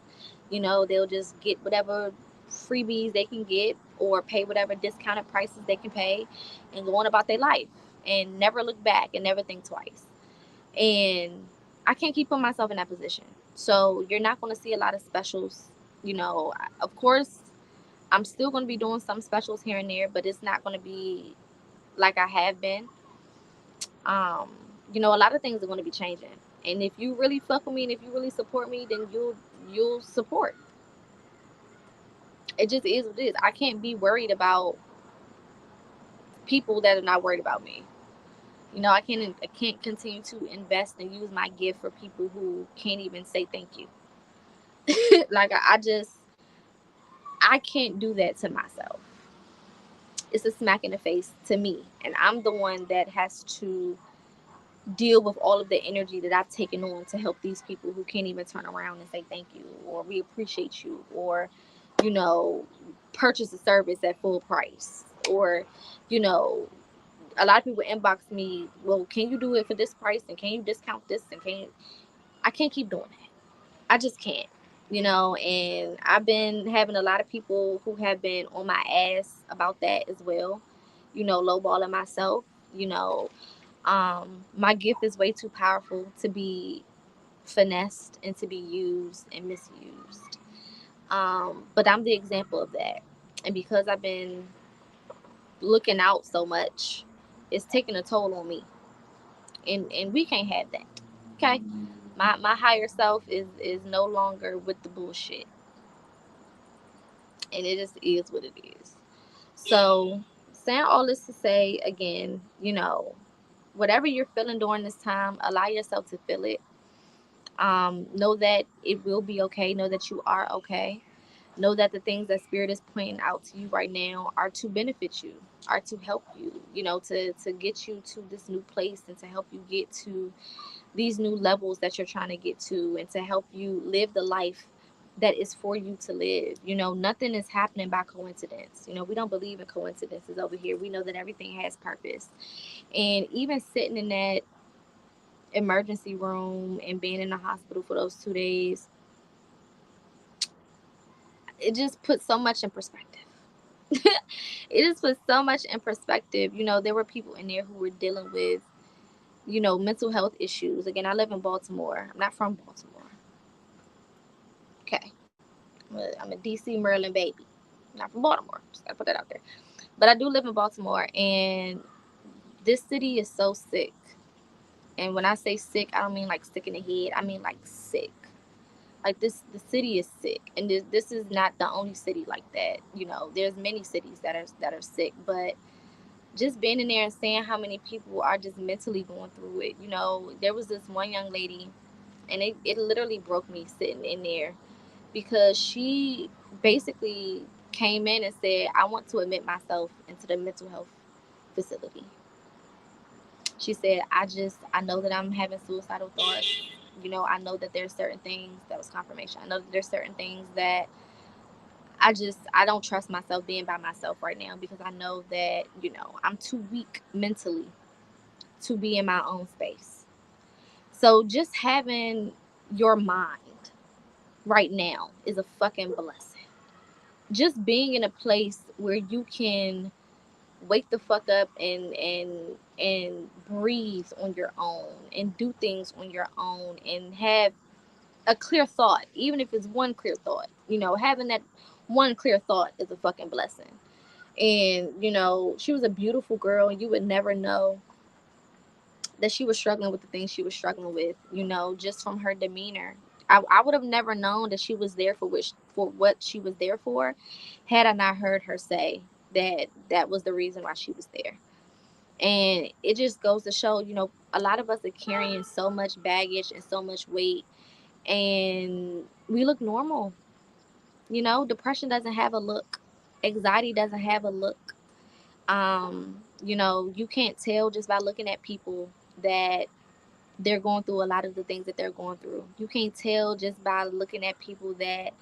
They'll just get whatever freebies they can get or pay whatever discounted prices they can pay and go on about their life and never look back and never think twice. And I can't keep putting myself in that position. So you're not going to see a lot of specials. Of course, I'm still going to be doing some specials here and there, but it's not going to be like I have been. Um, a lot of things are going to be changing. And if you really fuck with me and if you really support me, then you'll support. It just is what it is. I can't be worried about people that are not worried about me. I can't continue to invest and use my gift for people who can't even say thank you. Like I can't do that to myself. It's a smack in the face to me, and I'm the one that has to deal with all of the energy that I've taken on to help these people who can't even turn around and say thank you or we appreciate you or you know purchase a service at full price or you know a lot of people inbox me, well, can you do it for this price and can you discount this and I can't keep doing that. I just can't. And I've been having a lot of people who have been on my ass about that as well, lowballing myself. you know my gift is way too powerful to be finessed and to be used and misused. But I'm the example of that. And because I've been looking out so much, it's taking a toll on me. And we can't have that. Okay? My higher self is no longer with the bullshit. And it just is what it is. So saying all this to say again, whatever you're feeling during this time, allow yourself to feel it. Know that it will be okay. Know that you are okay. Know that the things that spirit is pointing out to you right now are to benefit you, are to help you, to get you to this new place and to help you get to these new levels that you're trying to get to and to help you live the life that is for you to live. Nothing is happening by coincidence. We don't believe in coincidences over here. We know that everything has purpose. And even sitting in that emergency room and being in the hospital for those 2 days, it just puts so much in perspective. It just puts so much in perspective. There were people in there who were dealing with, mental health issues. Again, I live in Baltimore. I'm not from Baltimore. Okay. I'm a DC, Maryland baby. I'm not from Baltimore. Just gotta put that out there. But I do live in Baltimore, and this city is so sick. And when I say sick, I don't mean like sick in the head. I mean like sick. Like the city is sick, and this is not the only city like that. There's many cities that are sick, but just being in there and seeing how many people are just mentally going through it. There was this one young lady, and it literally broke me sitting in there because she basically came in and said, I want to admit myself into the mental health facility. She said, I know that I'm having suicidal thoughts. I know that there's certain things that was confirmation. I know that there's certain things that I don't trust myself being by myself right now because I know that, I'm too weak mentally to be in my own space. So just having your mind right now is a fucking blessing. Just being in a place where you can wake the fuck up and breathe on your own and do things on your own and have a clear thought, even if it's one clear thought. Having that one clear thought is a fucking blessing. And she was a beautiful girl, and you would never know that she was struggling with the things she was struggling with, just from her demeanor. I would have never known that she was there for what she was there for had I not heard her say that was the reason why she was there. And it just goes to show, a lot of us are carrying so much baggage and so much weight, and we look normal. Depression doesn't have a look, anxiety doesn't have a look. You can't tell just by looking at people that they're going through a lot of the things that they're going through. You can't tell just by looking at people that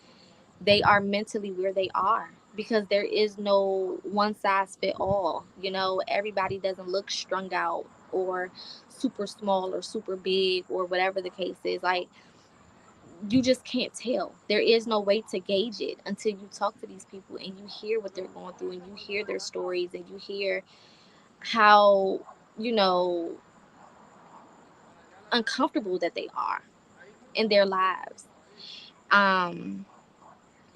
they are mentally where they are, because there is no one size fit all. Everybody doesn't look strung out or super small or super big or whatever the case is. Like, you just can't tell. There is no way to gauge it until you talk to these people and you hear what they're going through and you hear their stories and you hear how, you know, uncomfortable that they are in their lives. And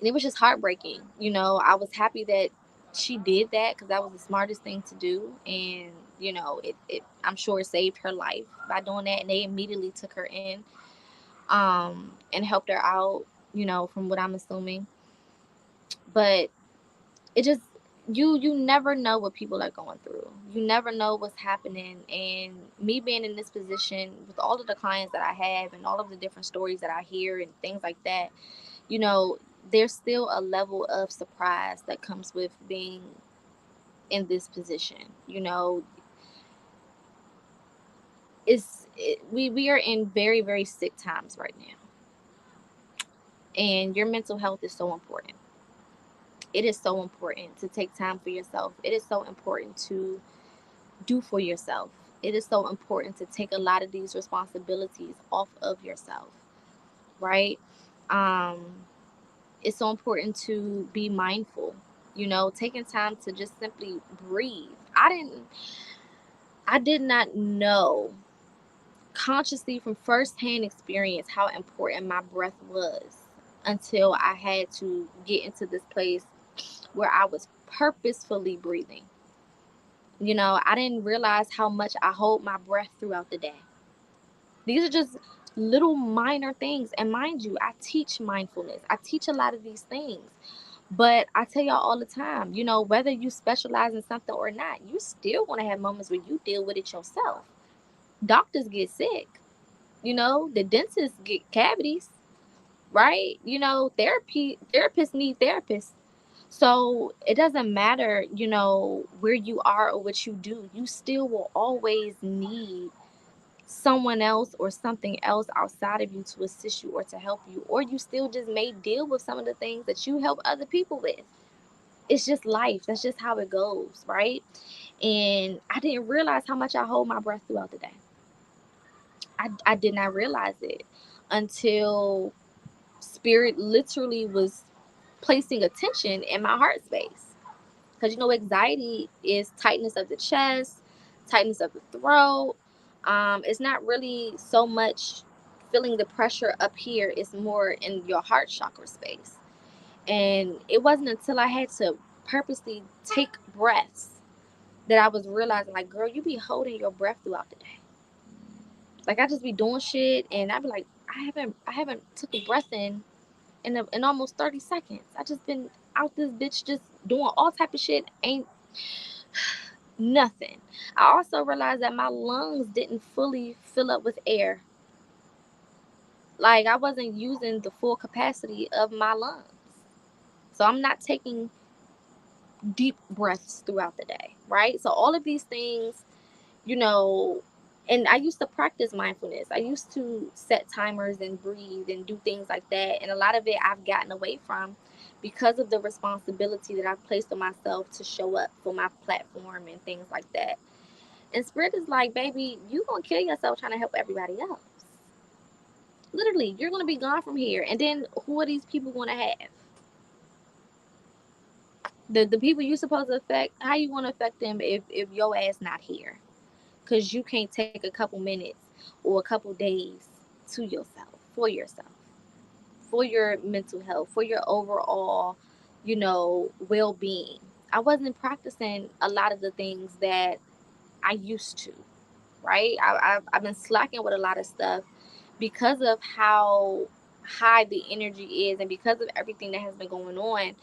it was just heartbreaking. I was happy that she did that because that was the smartest thing to do. And, it I'm sure it saved her life by doing that. And they immediately took her in and helped her out, from what I'm assuming. But it just, you never know what people are going through. You never know what's happening. And me being in this position with all of the clients that I have and all of the different stories that I hear and things like that, you know, there's still a level of surprise that comes with being in this position. We are in very, very sick times right now, and your mental health is so important. It is so important to take time for yourself. It is so important to do for yourself. It is so important to take a lot of these responsibilities off of yourself, right? Um, it's so important to be mindful, taking time to just simply breathe. I did not know consciously from firsthand experience how important my breath was until I had to get into this place where I was purposefully breathing. I didn't realize how much I hold my breath throughout the day. These are just little minor things. And mind you, I teach mindfulness. I teach a lot of these things. But I tell y'all all the time, whether you specialize in something or not, you still want to have moments where you deal with it yourself. Doctors get sick, the dentists get cavities, right? Therapists need therapists. So it doesn't matter, where you are or what you do, you still will always need someone else or something else outside of you to assist you or to help you, or you still just may deal with some of the things that you help other people with. It's just life. That's just how it goes, right? And I didn't realize how much I hold my breath throughout the day. I did not realize it until spirit literally was placing attention in my heart space. Because anxiety is tightness of the chest, tightness of the throat. It's not really so much feeling the pressure up here, it's more in your heart chakra space. And it wasn't until I had to purposely take breaths that I was realizing, like, girl, you be holding your breath throughout the day. Like, I just be doing shit, and I be like, I haven't took a breath in almost 30 seconds. I just been out this bitch just doing all type of shit. Ain't nothing. I also realized that my lungs didn't fully fill up with air. Like, I wasn't using the full capacity of my lungs. So I'm not taking deep breaths throughout the day, right? So all of these things, you know, and I used to practice mindfulness. I used to set timers and breathe and do things like that. And a lot of it I've gotten away from because of the responsibility that I've placed on myself to show up for my platform and things like that. And Spirit is like, baby, you gonna kill yourself trying to help everybody else. Literally, you're gonna be gone from here. And then who are these people gonna have? The people you supposed to affect, how you gonna affect them if your ass not here? Because you can't take a couple minutes or a couple days to yourself, for your mental health, for your overall, well-being. I wasn't practicing a lot of the things that I used to, right? I've been slacking with a lot of stuff because of how high the energy is and because of everything that has been going on.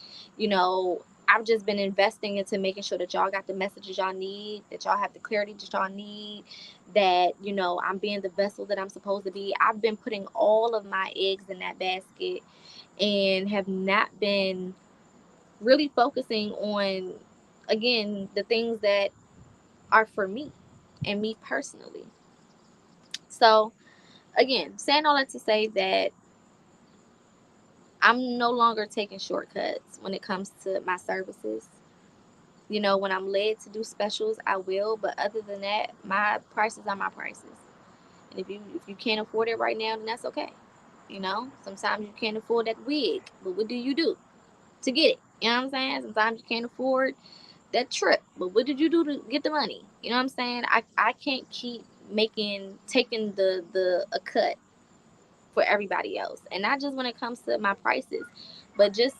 I've just been investing into making sure that y'all got the messages y'all need, that y'all have the clarity that y'all need, that, I'm being the vessel that I'm supposed to be. I've been putting all of my eggs in that basket and have not been really focusing on, again, the things that are for me and me personally. So, again, saying all that to say that I'm no longer taking shortcuts when it comes to my services. When I'm led to do specials, I will. But other than that, my prices are my prices. And if you can't afford it right now, then that's okay. You know, sometimes you can't afford that wig, but what do you do to get it? You know what I'm saying? Sometimes you can't afford that trip, but what did you do to get the money? You know what I'm saying? I can't keep taking the a cut for everybody else, and not just when it comes to my prices, but just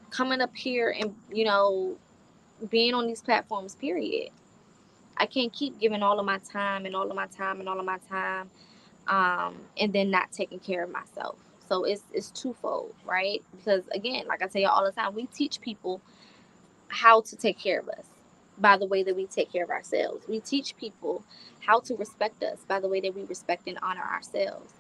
coming up here and, you know, being on these platforms, period. I can't keep giving all of my time and all of my time and all of my time, and then not taking care of myself. So it's twofold, right? Because again, like I tell you all the time, we teach people how to take care of us by the way that we take care of ourselves. We teach people how to respect us by the way that we respect and honor ourselves.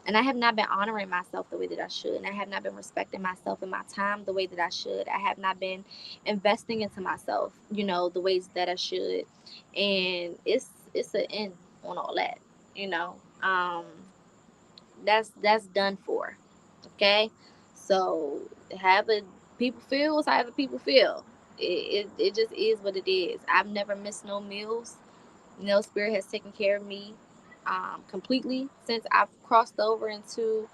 And I have not been honoring myself the way that I should. And I have not been respecting myself and my time the way that I should. I have not been investing into myself, you know, the ways that I should. And it's an end on all that, you know. That's done for. Okay? So have a people feels however people feel. It just is what it is. I've never missed no meals. You know, Spirit has taken care of me completely since I've crossed over into,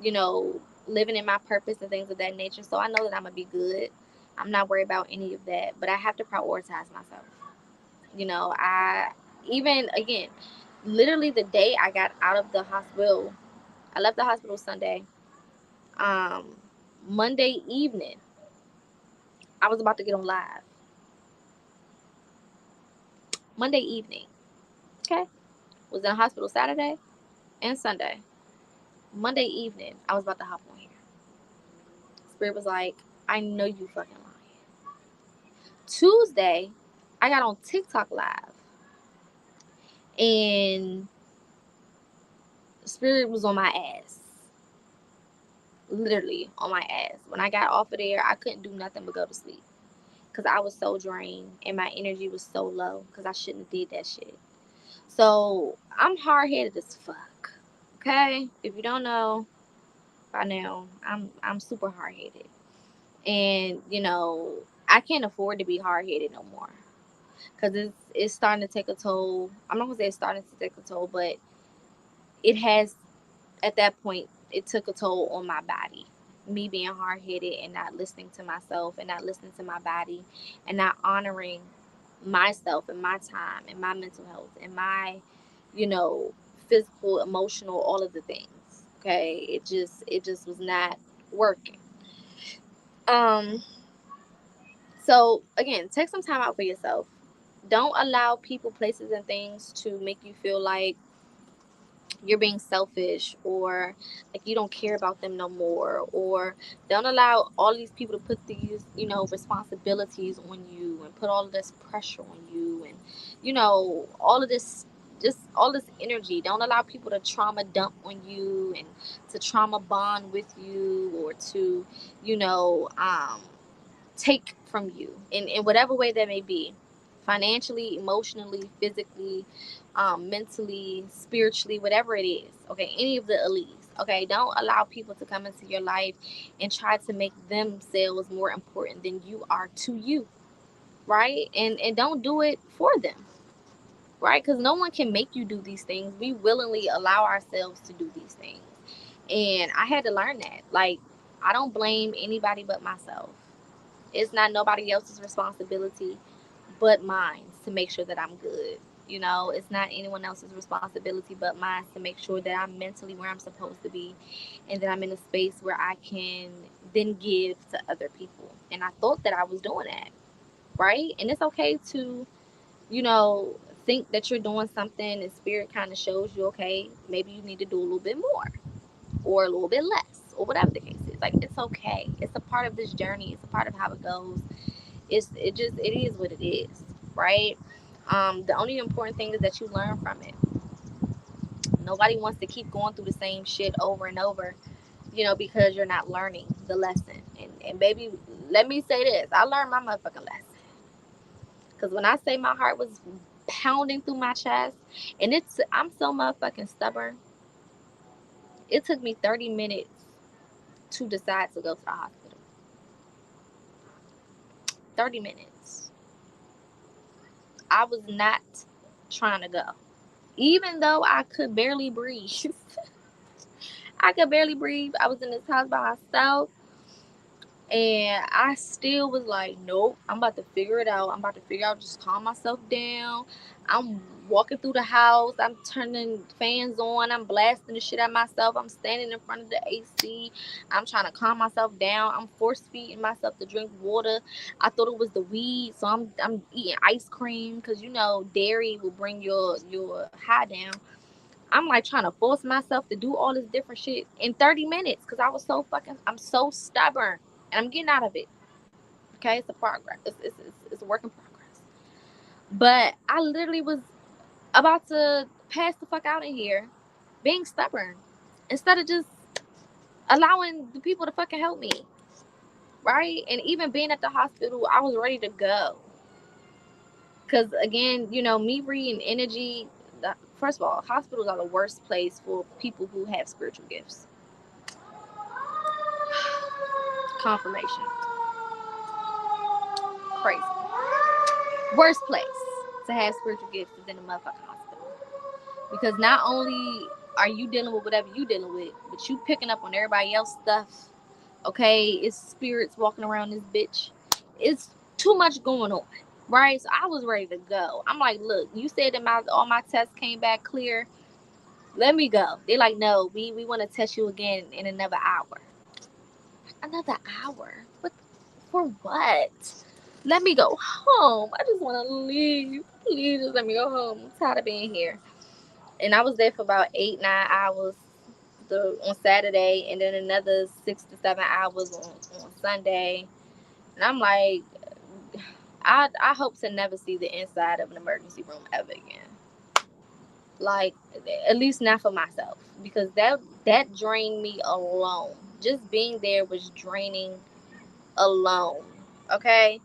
you know, living in my purpose and things of that nature. So I know that I'm going to be good. I'm not worried about any of that. But I have to prioritize myself. You know, even, again, literally the day I got out of the hospital, I left the hospital Sunday. Um, Monday evening, I was about to get on live. Monday evening, okay? Was in the hospital Saturday and Sunday. Monday evening, I was about to hop on here. Spirit was like, I know you fucking lying. Tuesday, I got on TikTok live. And Spirit was on my ass. Literally on my ass. When I got off of there, I couldn't do nothing but go to sleep. Because I was so drained and my energy was so low. Because I shouldn't have did that shit. So I'm hard headed as fuck. Okay? If you don't know by now, I'm super hard headed. And, you know, I can't afford to be hard headed no more. Because it's starting to take a toll. I'm not gonna say it's starting to take a toll, but it has, at that point, it took a toll on my body. Me being hard headed and not listening to myself and not listening to my body and not honoring myself and my time and my mental health and my, you know, physical, emotional, all of the things. Okay. It just was not working. Um, so again, take some time out for yourself. Don't allow people, places, and things to make you feel like you're being selfish or like you don't care about them no more, or don't allow all these people to put these, you know, responsibilities on you and put all of this pressure on you and, you know, all of this, just all this energy. Don't allow people to trauma dump on you and to trauma bond with you, or to, you know, take from you in whatever way that may be, financially, emotionally, physically, mentally, spiritually, whatever it is. Okay, any of the elites. Okay, don't allow people to come into your life and try to make themselves more important than you are to you, right? And don't do it for them, right? Because no one can make you do these things. We willingly allow ourselves to do these things, and I had to learn that. Like, I don't blame anybody but myself. It's not nobody else's responsibility but mine to make sure that I'm good. You know, it's not anyone else's responsibility but mine to make sure that I'm mentally where I'm supposed to be and that I'm in a space where I can then give to other people. And I thought that I was doing that, right? And it's okay to, you know, think that you're doing something and spirit kind of shows you, okay, maybe you need to do a little bit more or a little bit less or whatever the case is. Like, it's okay. It's a part of this journey. It's a part of how it goes. It is what it is, right? The only important thing is that you learn from it. Nobody wants to keep going through the same shit over and over, you know, because you're not learning the lesson. And baby, let me say this: I learned my motherfucking lesson. Because when I say my heart was pounding through my chest, and I'm so motherfucking stubborn. It took me 30 minutes to decide to go to the hospital. 30 minutes. I was not trying to go. Even though I could barely breathe, I could barely breathe. I was in this house by myself. And I still was like, nope, I'm about to figure it out. I'm about to figure out, just calm myself down. I'm walking through the house. I'm turning fans on. I'm blasting the shit at myself. I'm standing in front of the AC. I'm trying to calm myself down. I'm force feeding myself to drink water. I thought it was the weed, so I'm eating ice cream because you know dairy will bring your high down. I'm like trying to force myself to do all this different shit in 30 minutes because I'm so stubborn and I'm getting out of it. Okay, it's a progress. It's a work in progress. But I literally was about to pass the fuck out in here being stubborn instead of just allowing the people to fucking help me. Right? And even being at the hospital, I was ready to go. Because again, you know, me reading energy, first of all, hospitals are the worst place for people who have spiritual gifts. Confirmation. Crazy. Worst place to have spiritual gifts is in the motherfucking hospital. Because not only are you dealing with whatever you dealing with, but you picking up on everybody else's stuff. Okay? It's spirits walking around this bitch. It's too much going on. Right? So I was ready to go. I'm like, look, you said that all my tests came back clear. Let me go. They're like, no, we want to test you again in another hour. Another hour? What? For what? Let me go home. I just want to leave. Please just let me go home. I'm tired of being here. And I was there for about 8-9 hours on Saturday, and then another 6 to 7 hours on Sunday. And I'm like, I hope to never see the inside of an emergency room ever again. Like, at least not for myself, because that drained me alone. Just being there was draining alone. Okay,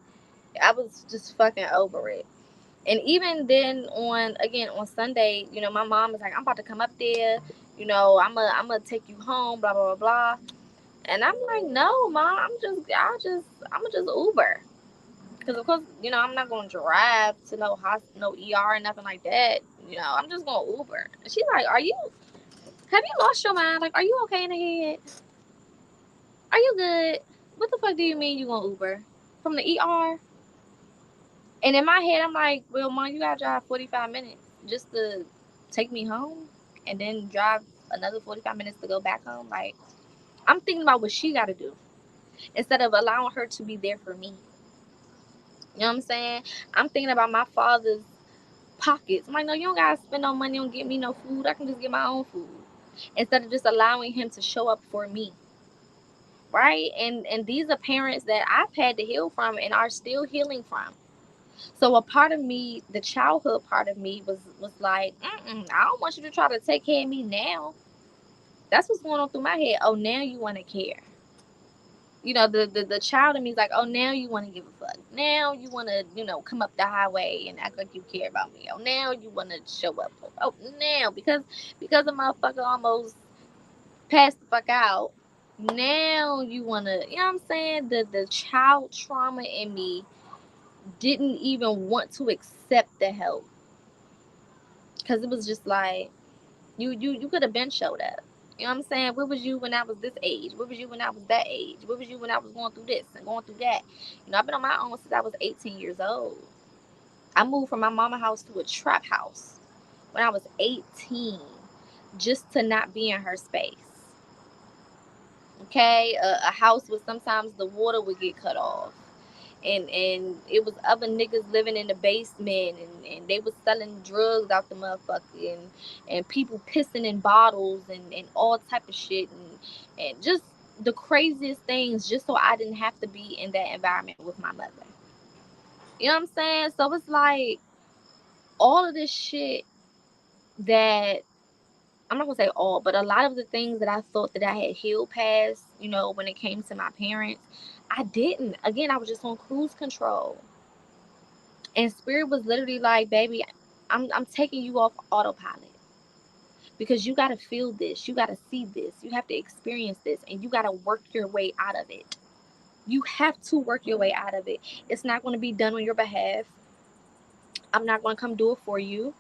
I was just fucking over it. And even then, on Sunday, you know, my mom was like, I'm about to come up there, you know, I'm gonna take you home, blah blah blah blah. And I'm like, no, mom, I'm gonna just Uber, because of course, you know, I'm not gonna drive to no hospital, no ER, or nothing like that. You know, I'm just gonna Uber. And she's like, have you lost your mind? Like, are you okay in the head? Are you good? What the fuck do you mean you gonna Uber from the ER? And in my head, I'm like, well, mom, you gotta drive 45 minutes just to take me home and then drive another 45 minutes to go back home. Like, I'm thinking about what she gotta do instead of allowing her to be there for me. You know what I'm saying? I'm thinking about my father's pockets. I'm like, no, you don't gotta spend no money on get me no food. I can just get my own food instead of just allowing him to show up for me. Right? And these are parents that I've had to heal from and are still healing from. So a part of me, the childhood part of me, was like, I don't want you to try to take care of me now. That's what's going on through my head. Oh, now you want to care. You know, the child in me is like, oh, now you want to give a fuck. Now you want to, you know, come up the highway and act like you care about me. Oh, now you want to show up. Oh, now because a motherfucker almost passed the fuck out. Now you want to, you know what I'm saying? The child trauma in me didn't even want to accept the help, because it was just like, you could have been showed up. You know what I'm saying? Where was you when I was this age? Where was you when I was that age? Where was you when I was going through this and going through that? You know, I've been on my own since I was 18 years old. I moved from my mama house to a trap house when I was 18 just to not be in her space. Okay? A house where sometimes the water would get cut off. And it was other niggas living in the basement, and they was selling drugs out the motherfucker, and people pissing in bottles and all type of shit, and just the craziest things, just so I didn't have to be in that environment with my mother. You know what I'm saying? So it's like all of this shit that, I'm not gonna say all, but a lot of the things that I thought that I had healed past, you know, when it came to my parents, I didn't. Again, I was just on cruise control. And Spirit was literally like, baby, I'm taking you off autopilot, because you got to feel this. You got to see this. You have to experience this, and you got to work your way out of it. You have to work your way out of it. It's not going to be done on your behalf. I'm not going to come do it for you.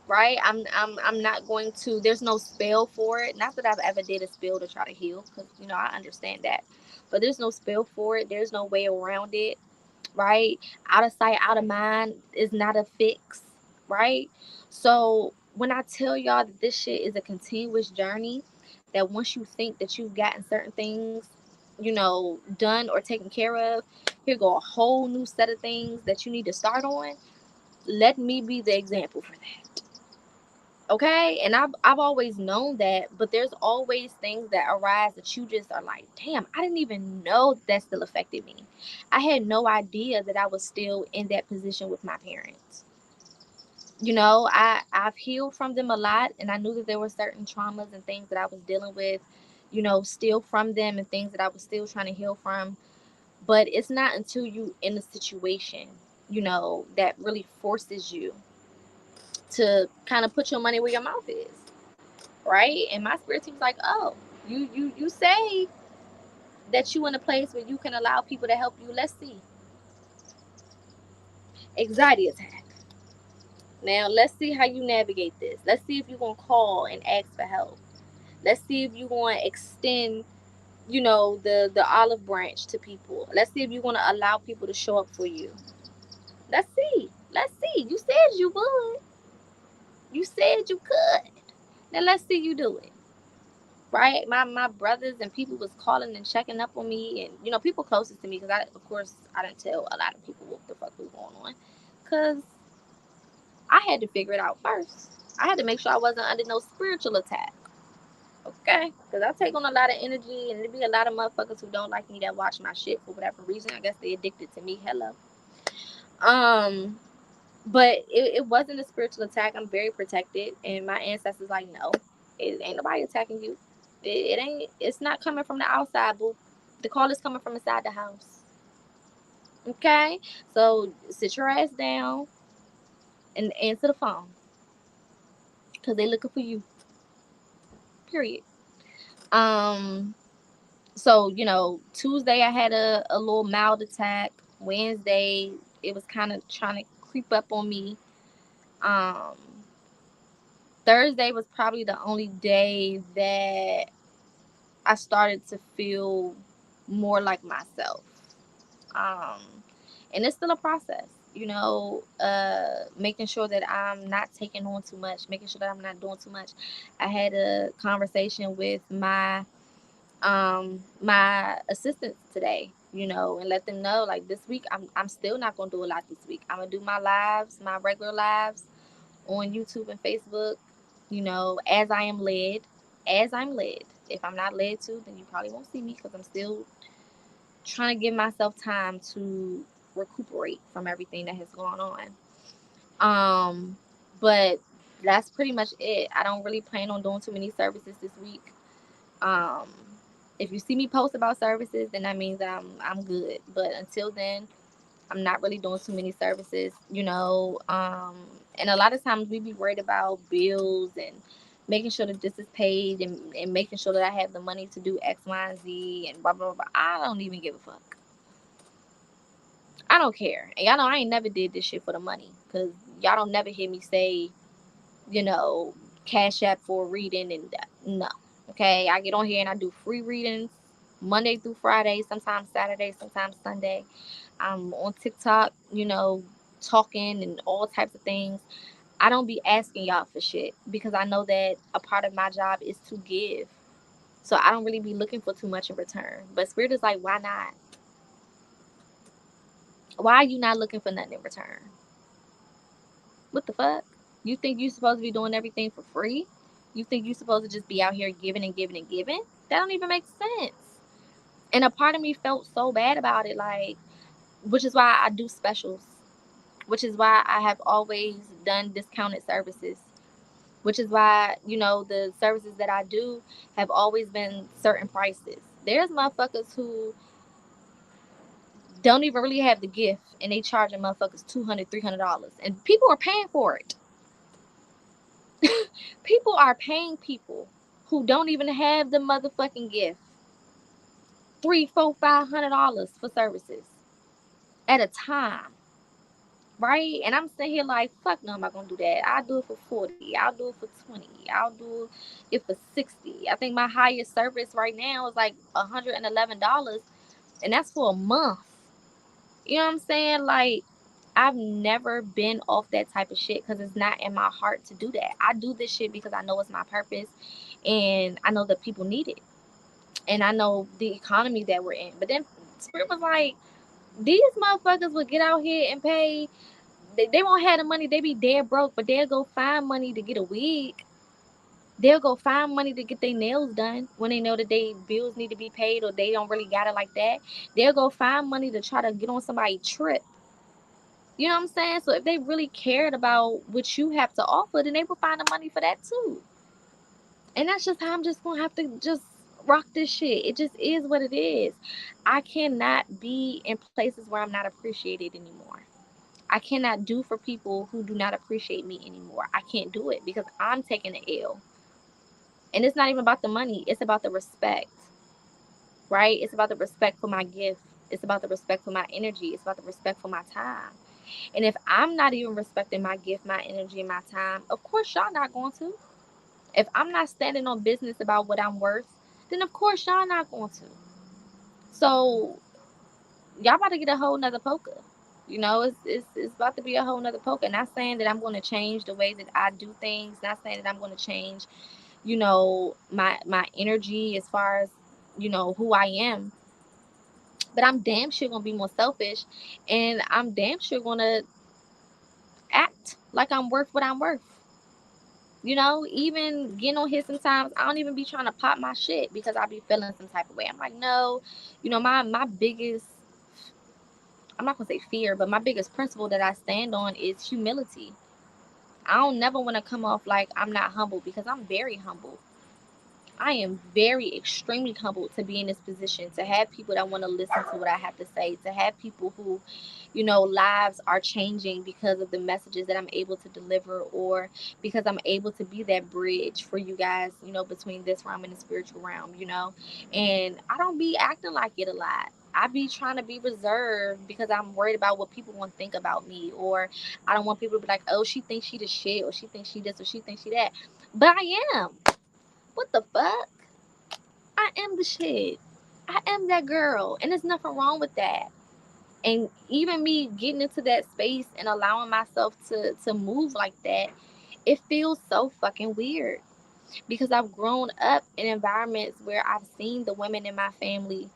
right? I'm not going to. There's no spell for it. Not that I've ever did a spell to try to heal, because I understand that, but there's no spell for it. There's no way around it, right? Out of sight, out of mind is not a fix, right? So when I tell y'all that this shit is a continuous journey, that once you think that you've gotten certain things, done or taken care of, here go a whole new set of things that you need to start on. Let me be the example for that. Okay, and I've always known that, but there's always things that arise that you just are like, damn, I didn't even know that still affected me. I had no idea that I was still in that position with my parents. I've healed from them a lot, and I knew that there were certain traumas and things that I was dealing with, still from them, and things that I was still trying to heal from. But it's not until you in a situation, that really forces you to kind of put your money where your mouth is, right? And my spirit team's like, oh, you say that you in a place where you can allow people to help you. Let's see. Anxiety attack. Now let's see how you navigate this. Let's see if you're gonna call and ask for help. Let's see if you're gonna extend, the olive branch to people. Let's see if you're gonna allow people to show up for you. Let's see. Let's see. You said you would. You said you could. Now let's see you do it. Right? My brothers and people was calling and checking up on me, and people closest to me, because I didn't tell a lot of people what the fuck was going on, because I had to figure it out first. I had to make sure I wasn't under no spiritual attack. Okay? Because I take on a lot of energy, and there be a lot of motherfuckers who don't like me that watch my shit for whatever reason. I guess they addicted to me. Hello. But it wasn't a spiritual attack. I'm very protected, and my ancestors like, no, it ain't nobody attacking you. It ain't. It's not coming from the outside, boo. The call is coming from inside the house. Okay, so sit your ass down and answer the phone, because they looking for you. Period. Um. So Tuesday I had a little mild attack. Wednesday it was kind of trying to creep up on me. Um. Thursday was probably the only day that I started to feel more like myself. Um, and it's still a process, making sure that I'm not taking on too much, making sure that I'm not doing too much. I had a conversation with my assistants today, and let them know, like, this week I'm still not gonna do a lot this week. I'm gonna do my lives, my regular lives on YouTube and Facebook, as I am led. As I'm led. If I'm not led to, then you probably won't see me, because I'm still trying to give myself time to recuperate from everything that has gone on. But that's pretty much it. I don't really plan on doing too many services this week. Um, if you see me post about services, then that means that I'm good. But until then, I'm not really doing too many services, and a lot of times we be worried about bills and making sure that this is paid, and making sure that I have the money to do X, Y, and Z, and blah, blah, blah. I don't even give a fuck. I don't care. And y'all know I ain't never did this shit for the money, because y'all don't never hear me say, you know, Cash App for reading, and no. Okay, I get on here and I do free readings Monday through Friday, sometimes Saturday, sometimes Sunday. I'm on TikTok, talking and all types of things. I don't be asking y'all for shit, because I know that a part of my job is to give. So I don't really be looking for too much in return. But Spirit is like, why not? Why are you not looking for nothing in return? What the fuck? You think you supposed to be doing everything for free? You think you supposed to just be out here giving and giving and giving? That don't even make sense. And a part of me felt so bad about it, like, which is why I do specials, which is why I have always done discounted services, which is why, the services that I do have always been certain prices. There's motherfuckers who don't even really have the gift, and they charging motherfuckers $200, $300, and people are paying for it. People are paying people who don't even have the motherfucking gift $300, $400, $500 for services at a time. right? And I'm sitting here like, fuck no, I'm not gonna do that. I'll do it for 40. I'll do it for 20. I'll do it for 60. I think my highest service right now is like $111, and that's for a month. You know what I'm saying? Like, I've never been off that type of shit because it's not in my heart to do that. I do this shit because I know it's my purpose, and I know that people need it, and I know the economy that we're in. But then Spirit was like, these motherfuckers will get out here and pay. They won't have the money. They be dead broke, but they'll go find money to get a wig. They'll go find money to get their nails done when they know that they bills need to be paid or they don't really got it like that. They'll go find money to try to get on somebody's trip. You know what I'm saying? So if they really cared about what you have to offer, then they will find the money for that too. And that's just how I'm just gonna have to just rock this shit. It just is what it is. I cannot be in places where I'm not appreciated anymore. I cannot do for people who do not appreciate me anymore. I can't do it because I'm taking the L. And it's not even about the money, it's about the respect, right? It's about the respect for my gift. It's about the respect for my energy. It's about the respect for my time. And if I'm not even respecting my gift, my energy, and my time, of course y'all not going to. If I'm not standing on business about what I'm worth, then of course y'all not going to. So y'all about to get a whole nother poker. You know, it's about to be a whole nother poker. Not saying that I'm going to change the way that I do things. Not saying that I'm going to change, my energy as far as who I am. But I'm damn sure gonna be more selfish, and I'm damn sure gonna act like I'm worth what I'm worth. Even getting on here sometimes, I don't even be trying to pop my shit because I be feeling some type of way. I'm like, no, my biggest, I'm not gonna say fear, but my biggest principle that I stand on is humility. I don't never want to come off like I'm not humble because I'm very humble. I am very extremely humbled to be in this position, to have people that want to listen to what I have to say, to have people who, lives are changing because of the messages that I'm able to deliver, or because I'm able to be that bridge for you guys, between this realm and the spiritual realm. And I don't be acting like it a lot. I be trying to be reserved because I'm worried about what people want to think about me, or I don't want people to be like, oh, she thinks she the shit, or she thinks she this, or she thinks she that. But I am. What the fuck? I am the shit. I am that girl. And there's nothing wrong with that. And even me getting into that space and allowing myself to move like that, it feels so fucking weird. Because I've grown up in environments where I've seen the women in my family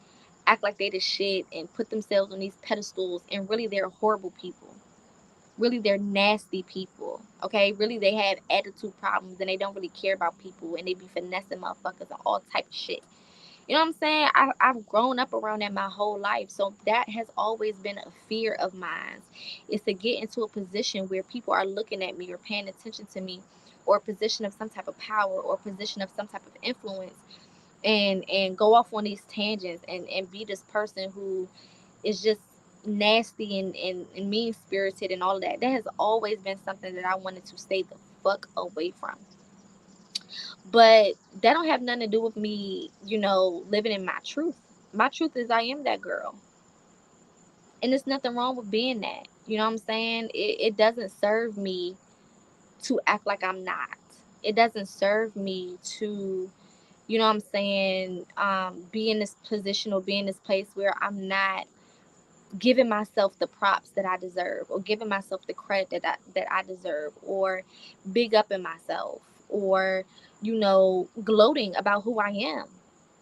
act like they the shit and put themselves on these pedestals, and really they're horrible people. Really they're nasty people. Okay? Really they have attitude problems and they don't really care about people, and they be finessing motherfuckers and all type of shit. You know what I'm saying? I've grown up around that my whole life. So that has always been a fear of mine, is to get into a position where people are looking at me or paying attention to me, or a position of some type of power, or a position of some type of influence, and go off on these tangents, and be this person who is just nasty and mean spirited and all of that. That has always been something that I wanted to stay the fuck away from. But that don't have nothing to do with me, living in my truth. My truth is I am that girl. And there's nothing wrong with being that. You know what I'm saying? It doesn't serve me to act like I'm not. It doesn't serve me to, what I'm saying, be in this position or be in this place where I'm not giving myself the props that I deserve, or giving myself the credit that I deserve, or big up in myself, or gloating about who I am.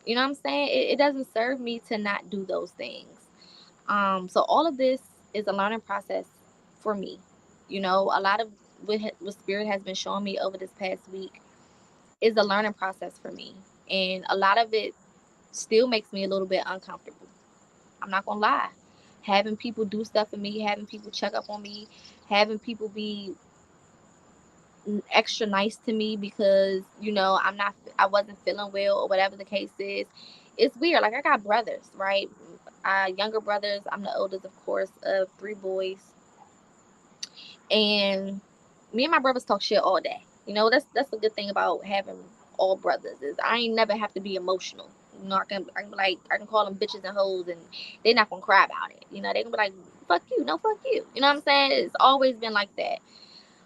You know what I'm saying? It doesn't serve me to not do those things. So all of this is a learning process for me. A lot of what Spirit has been showing me over this past week is a learning process for me, and a lot of it still makes me a little bit uncomfortable. I'm not gonna lie. Having people do stuff for me, having people check up on me, having people be extra nice to me because I wasn't feeling well, or whatever the case is. It's weird. Like, I got brothers, right? Younger brothers. I'm the oldest, of course, of three boys, and me and my brothers talk shit all day. That's a good thing about having all brothers, is I ain't never have to be emotional. I can be like, I can call them bitches and hoes, and they're not gonna cry about it. They can be like, fuck you, no, fuck you. You know what I'm saying? It's always been like that.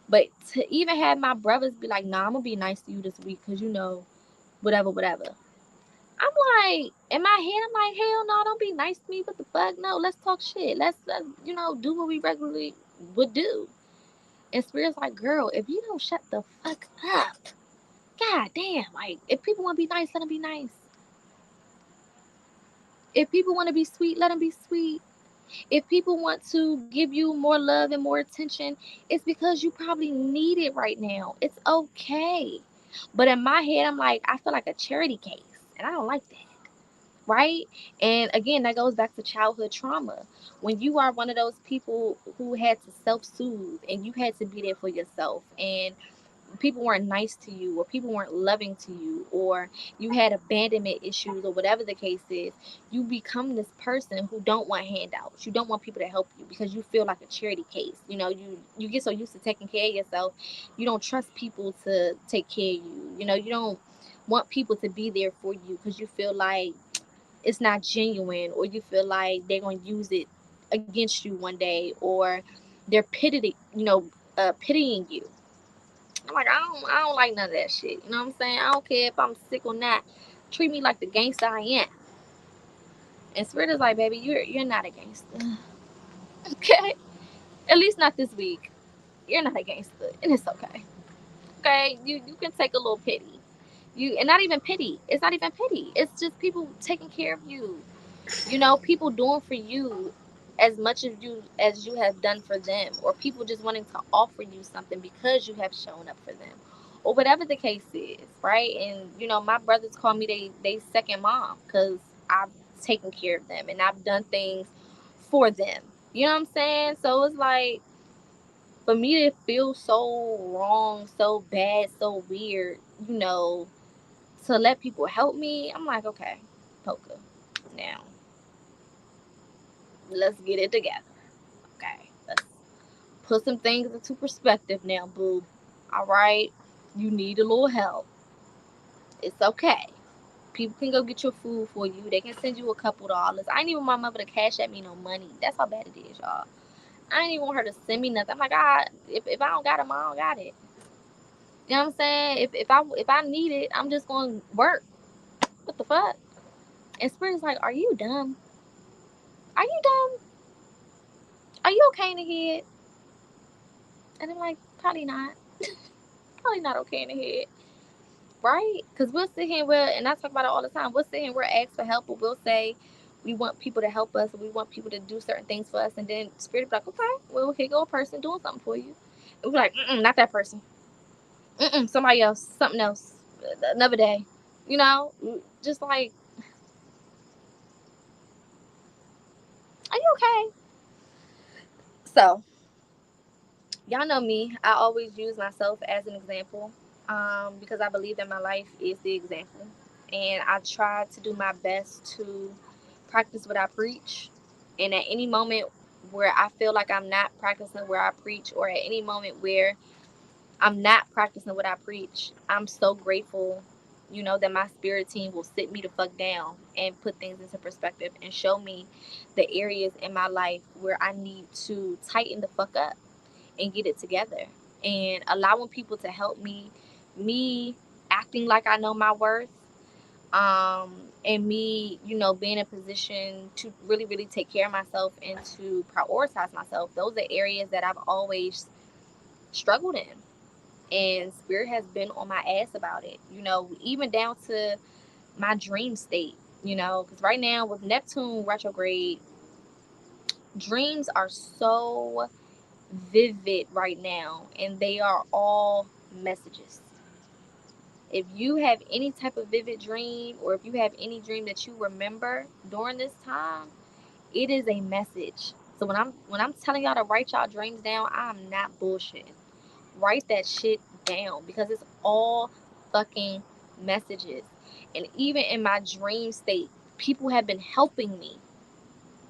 But to even have my brothers be like, nah, I'm gonna be nice to you this week because, whatever, whatever. I'm like, in my head, I'm like, hell no, don't be nice to me. What the fuck? No, let's talk shit. Let's do what we regularly would do. And Spirit's like, girl, if you don't shut the fuck up, god damn, like, if people want to be nice, let them be nice. If people want to be sweet, let them be sweet. If people want to give you more love and more attention, it's because you probably need it right now. It's okay. But in my head, I'm like, I feel like a charity case, and I don't like that. Right? And again, that goes back to childhood trauma. When you are one of those people who had to self soothe and you had to be there for yourself, and people weren't nice to you, or people weren't loving to you, or you had abandonment issues, or whatever the case is, you become this person who don't want handouts. You don't want people to help you because you feel like a charity case. You get so used to taking care of yourself, you don't trust people to take care of you. You don't want people to be there for you because you feel like it's not genuine, or you feel like they're going to use it against you one day, or they're pitying you. I'm like, I don't like none of that shit. You know what I'm saying? I don't care if I'm sick or not. Treat me like the gangster I am. And Spirit is like, baby, you're not a gangster. Okay? At least not this week. You're not a gangster, and it's okay. Okay? You can take a little pity. And not even pity. It's not even pity. It's just people taking care of you. People doing for you as much as you have done for them, or people just wanting to offer you something because you have shown up for them, or whatever the case is, right? And my brothers call me they second mom because I've taken care of them and I've done things for them. You know what I'm saying? So it's like, for me to feel so wrong, so bad, so weird, to let people help me, I'm like, okay, Poca, now let's get it together. Okay, let's put some things into perspective now, boo. All right, you need a little help. It's okay. People can go get your food for you. They can send you a couple dollars. I ain't even want my mother to cash at me no money. That's how bad it is, y'all. I ain't even want her to send me nothing. I'm like, if I don't got it, I don't got it. You know what I'm saying? If I need it, I'm just gonna work. What the fuck? And Spirit's like, are you dumb? Are you dumb? Are you okay in the head? And I'm like, probably not. Probably not okay in the head. Right? Because we'll sit here and I talk about it all the time. We'll sit here and we'll ask for help, or we'll say we want people to help us, or we want people to do certain things for us. And then Spirit will be like, okay, well, here go a person doing something for you. And we're like, not that person. Somebody else, something else, another day. Just like, are you okay? So, y'all know me. I always use myself as an example, because I believe that my life is the example. And I try to do my best to practice what I preach. And at any moment where I feel like I'm not practicing where I preach, or at any moment where I'm not practicing what I preach, I'm so grateful, that my spirit team will sit me the fuck down and put things into perspective and show me the areas in my life where I need to tighten the fuck up and get it together. And allowing people to help me acting like I know my worth, and me, being in a position to really, really take care of myself and to prioritize myself. Those are areas that I've always struggled in. And Spirit has been on my ass about it, even down to my dream state, because right now with Neptune retrograde, dreams are so vivid right now, and they are all messages. If you have any type of vivid dream, or if you have any dream that you remember during this time, it is a message. So when I'm telling y'all to write y'all dreams down, I'm not bullshitting. Write that shit down, because it's all fucking messages. And even in my dream state, people have been helping me.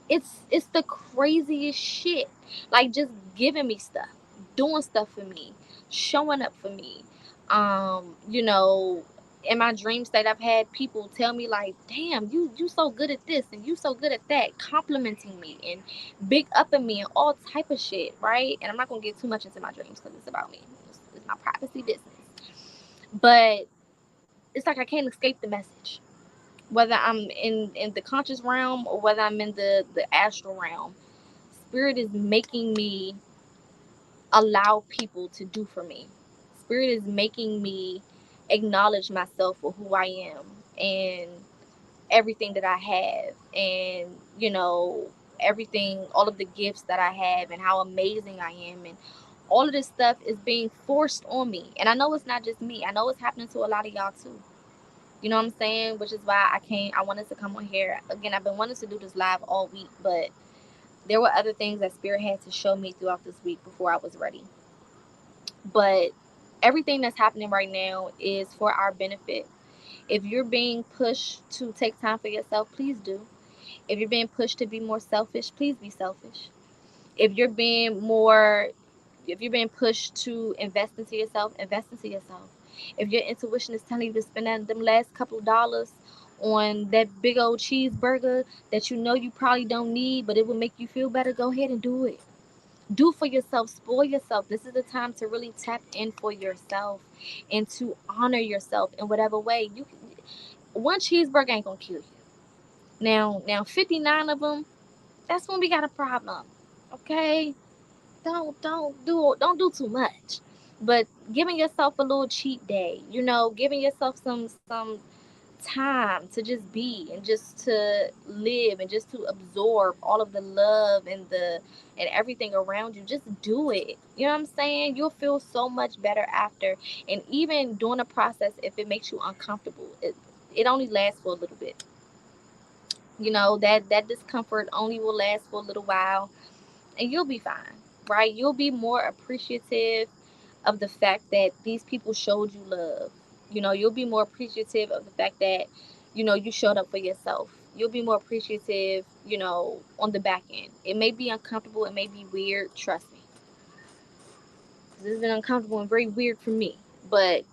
It's the craziest shit. Like, just giving me stuff, doing stuff for me, showing up for me. Um, you know, in my dream state, I've had people tell me like, "Damn, you so good at this and you so good at that," complimenting me and big upping me and all type of shit, right? And I'm not gonna get too much into my dreams because it's about me. It's my privacy business. But it's like I can't escape the message, whether I'm in the conscious realm or whether I'm in the astral realm. Spirit is making me allow people to do for me. Spirit is making me acknowledge myself for who I am and everything that I have, and everything, all of the gifts that I have and how amazing I am, and all of this stuff is being forced on me. And I know it's not just me. I know it's happening to a lot of y'all too. You know what I'm saying? Which is why I wanted to come on here. Again, I've been wanting to do this live all week, but there were other things that Spirit had to show me throughout this week before I was ready. But everything that's happening right now is for our benefit. If you're being pushed to take time for yourself, please do. If you're being pushed to be more selfish, please be selfish. If you're being more if you're being pushed to invest into yourself, invest into yourself. If your intuition is telling you to spend them last couple of dollars on that big old cheeseburger that you know you probably don't need, but it will make you feel better, go ahead and do it. Do for yourself, spoil yourself. This is the time to really tap in for yourself and to honor yourself in whatever way you can. One cheeseburger ain't gonna kill you. Now 59 of them, that's when we got a problem. Okay, don't do too much. But giving yourself a little cheat day, giving yourself some time to just be and just to live and just to absorb all of the love and everything around you. Just do it. You know what I'm saying? You'll feel so much better after. And even during the process, if it makes you uncomfortable, it only lasts for a little bit. That discomfort only will last for a little while, and you'll be fine, right? You'll be more appreciative of the fact that these people showed you love. You'll be more appreciative of the fact that you showed up for yourself. You'll be more appreciative, on the back end. It may be uncomfortable, it may be weird, trust me. This has been uncomfortable and very weird for me, but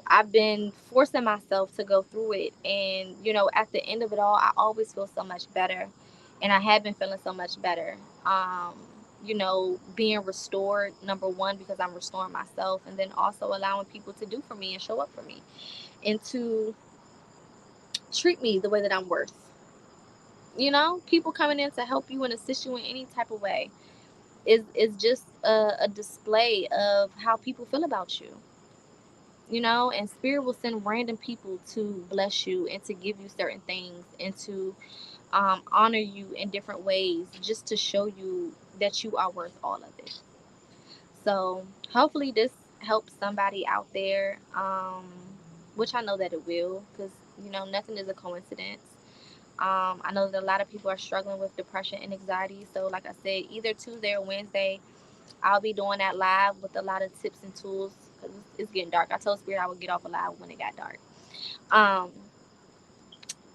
I've been forcing myself to go through it, and at the end of it all, I always feel so much better, and I have been feeling so much better. Being restored, number one, because I'm restoring myself, and then also allowing people to do for me and show up for me and to treat me the way that I'm worth. People coming in to help you and assist you in any type of way is just a display of how people feel about you. And Spirit will send random people to bless you and to give you certain things and to honor you in different ways, just to show you that you are worth all of it. So hopefully this helps somebody out there, which I know that it will, because nothing is a coincidence. I know that a lot of people are struggling with depression and anxiety. So like I said, either Tuesday or Wednesday, I'll be doing that live with a lot of tips and tools, because it's getting dark. I told Spirit I would get off a live when it got dark. Um,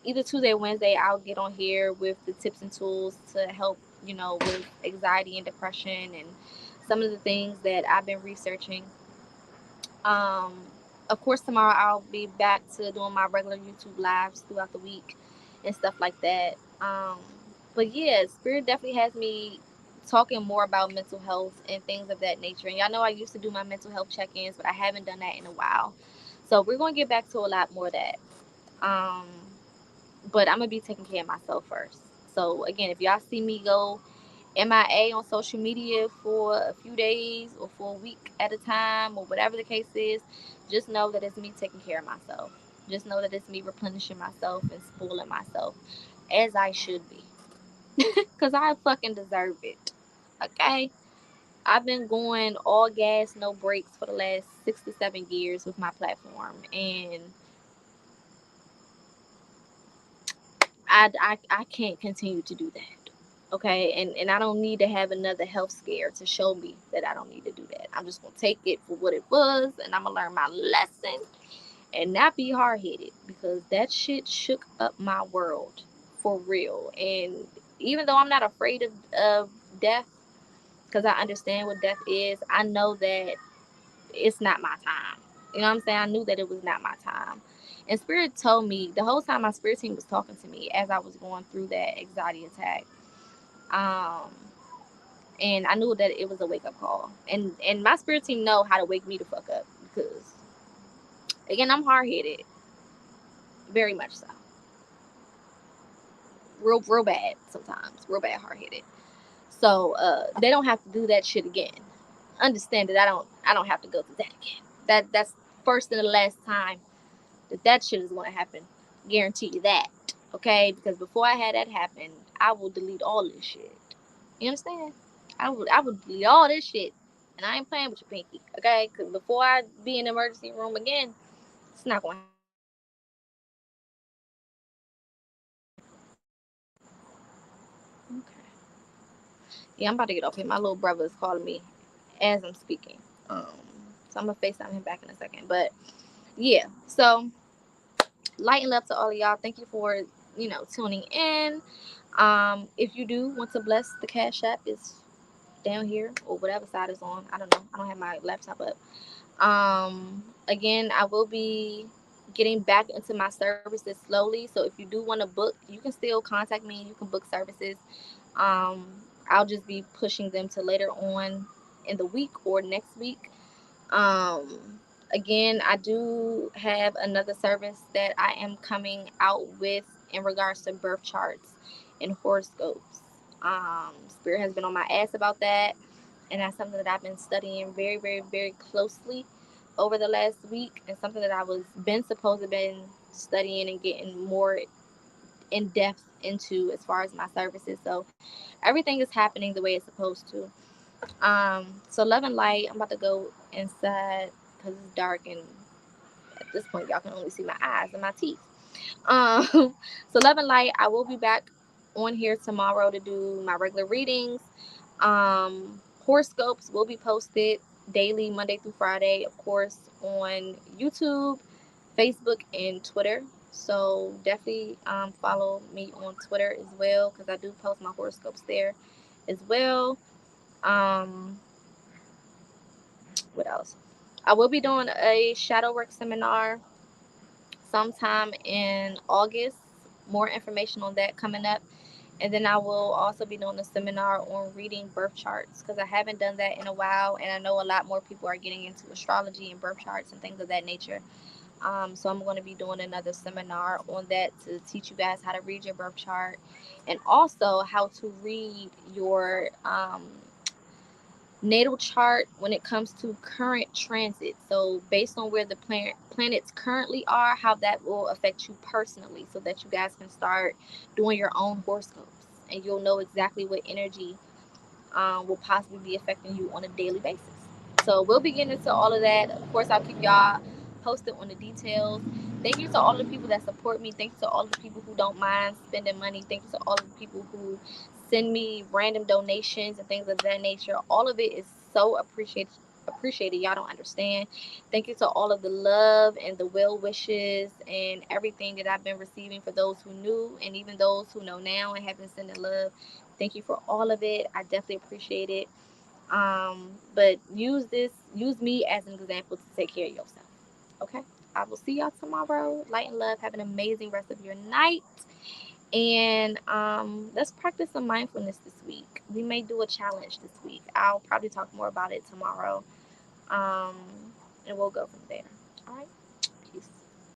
Either Tuesday or Wednesday, I'll get on here with the tips and tools to help, with anxiety and depression and some of the things that I've been researching. Um, of course, tomorrow I'll be back to doing my regular YouTube lives throughout the week and stuff like that. But yeah, Spirit definitely has me talking more about mental health and things of that nature. And y'all know I used to do my mental health check-ins, but I haven't done that in a while. So we're going to get back to a lot more of that. Um, but I'm going to be taking care of myself first. So again, if y'all see me go MIA on social media for a few days or for a week at a time or whatever the case is, just know that it's me taking care of myself. Just know that it's me replenishing myself and spoiling myself as I should be. Because I fucking deserve it. Okay? I've been going all gas, no brakes for the last 6 to 7 years with my platform. And I can't continue to do that. Okay, and I don't need to have another health scare to show me that I don't need to do that. I'm just gonna take it for what it was, and I'm gonna learn my lesson and not be hard headed, because that shit shook up my world for real. And even though I'm not afraid of death, because I understand what death is, I know that it's not my time. You know what I'm saying? I knew that it was not my time. And Spirit told me the whole time my spirit team was talking to me as I was going through that anxiety attack. Um, and I knew that it was a wake up call. And my spirit team know how to wake me the fuck up because again I'm hard headed, very much so, real bad sometimes, real bad hard headed. So they don't have to do that shit again. Understand that I don't have to go through that again. That's first and the last time that shit is going to happen. Guarantee you that. Okay, because before I had that happen, I will delete all this shit. You understand? I would delete all this shit, and I ain't playing with your pinky. Okay, because before I be in the emergency room again, it's not going to happen. Okay. Yeah, I'm about to get off here. My little brother is calling me as I'm speaking. So I'm gonna FaceTime him back in a second. But yeah, so light and love to all of y'all. Thank you for tuning in. If you do want to bless, the Cash App is down here or whatever side is on. I don't know. I don't have my laptop up. Again, I will be getting back into my services slowly. So if you do want to book, you can still contact me. You can book services. Um, I'll just be pushing them to later on in the week or next week. Again, I do have another service that I am coming out with in regards to birth charts and horoscopes. Spirit has been on my ass about that, and that's something that I've been studying very, very, very closely over the last week, and something that I was been supposed to been studying and getting more in depth into as far as my services. So everything is happening the way it's supposed to. So love and light. I'm about to go inside because it's dark, and at this point, y'all can only see my eyes and my teeth. Um, so love and light. I will be back on here tomorrow to do my regular readings. Horoscopes will be posted daily, Monday through Friday, of course, on YouTube, Facebook, and Twitter. So definitely follow me on Twitter as well because I do post my horoscopes there as well. Um, what else? I will be doing a shadow work seminar sometime in August. More information on that coming up. And then I will also be doing a seminar on reading birth charts because I haven't done that in a while. And I know a lot more people are getting into astrology and birth charts and things of that nature. So I'm going to be doing another seminar on that to teach you guys how to read your birth chart and also how to read your natal chart when it comes to current transit. So based on where the planets currently are, how that will affect you personally so that you guys can start doing your own horoscopes and you'll know exactly what energy will possibly be affecting you on a daily basis. So we'll be getting into all of that. Of course, I'll keep y'all posted on the details. Thank you to all the people that support me. Thank you to all the people who don't mind spending money. Thank you to all the people who send me random donations and things of that nature. All of it is so appreciated. Y'all don't understand. Thank you to all of the love and the well wishes and everything that I've been receiving for those who knew and even those who know now and have been sending love. Thank you for all of it. I definitely appreciate it. But use me as an example to take care of yourself. Okay? I will see y'all tomorrow. Light and love. Have an amazing rest of your night. And let's practice some mindfulness this week. We may do a challenge this week. I'll probably talk more about it tomorrow. Um, and we'll go from there. All right.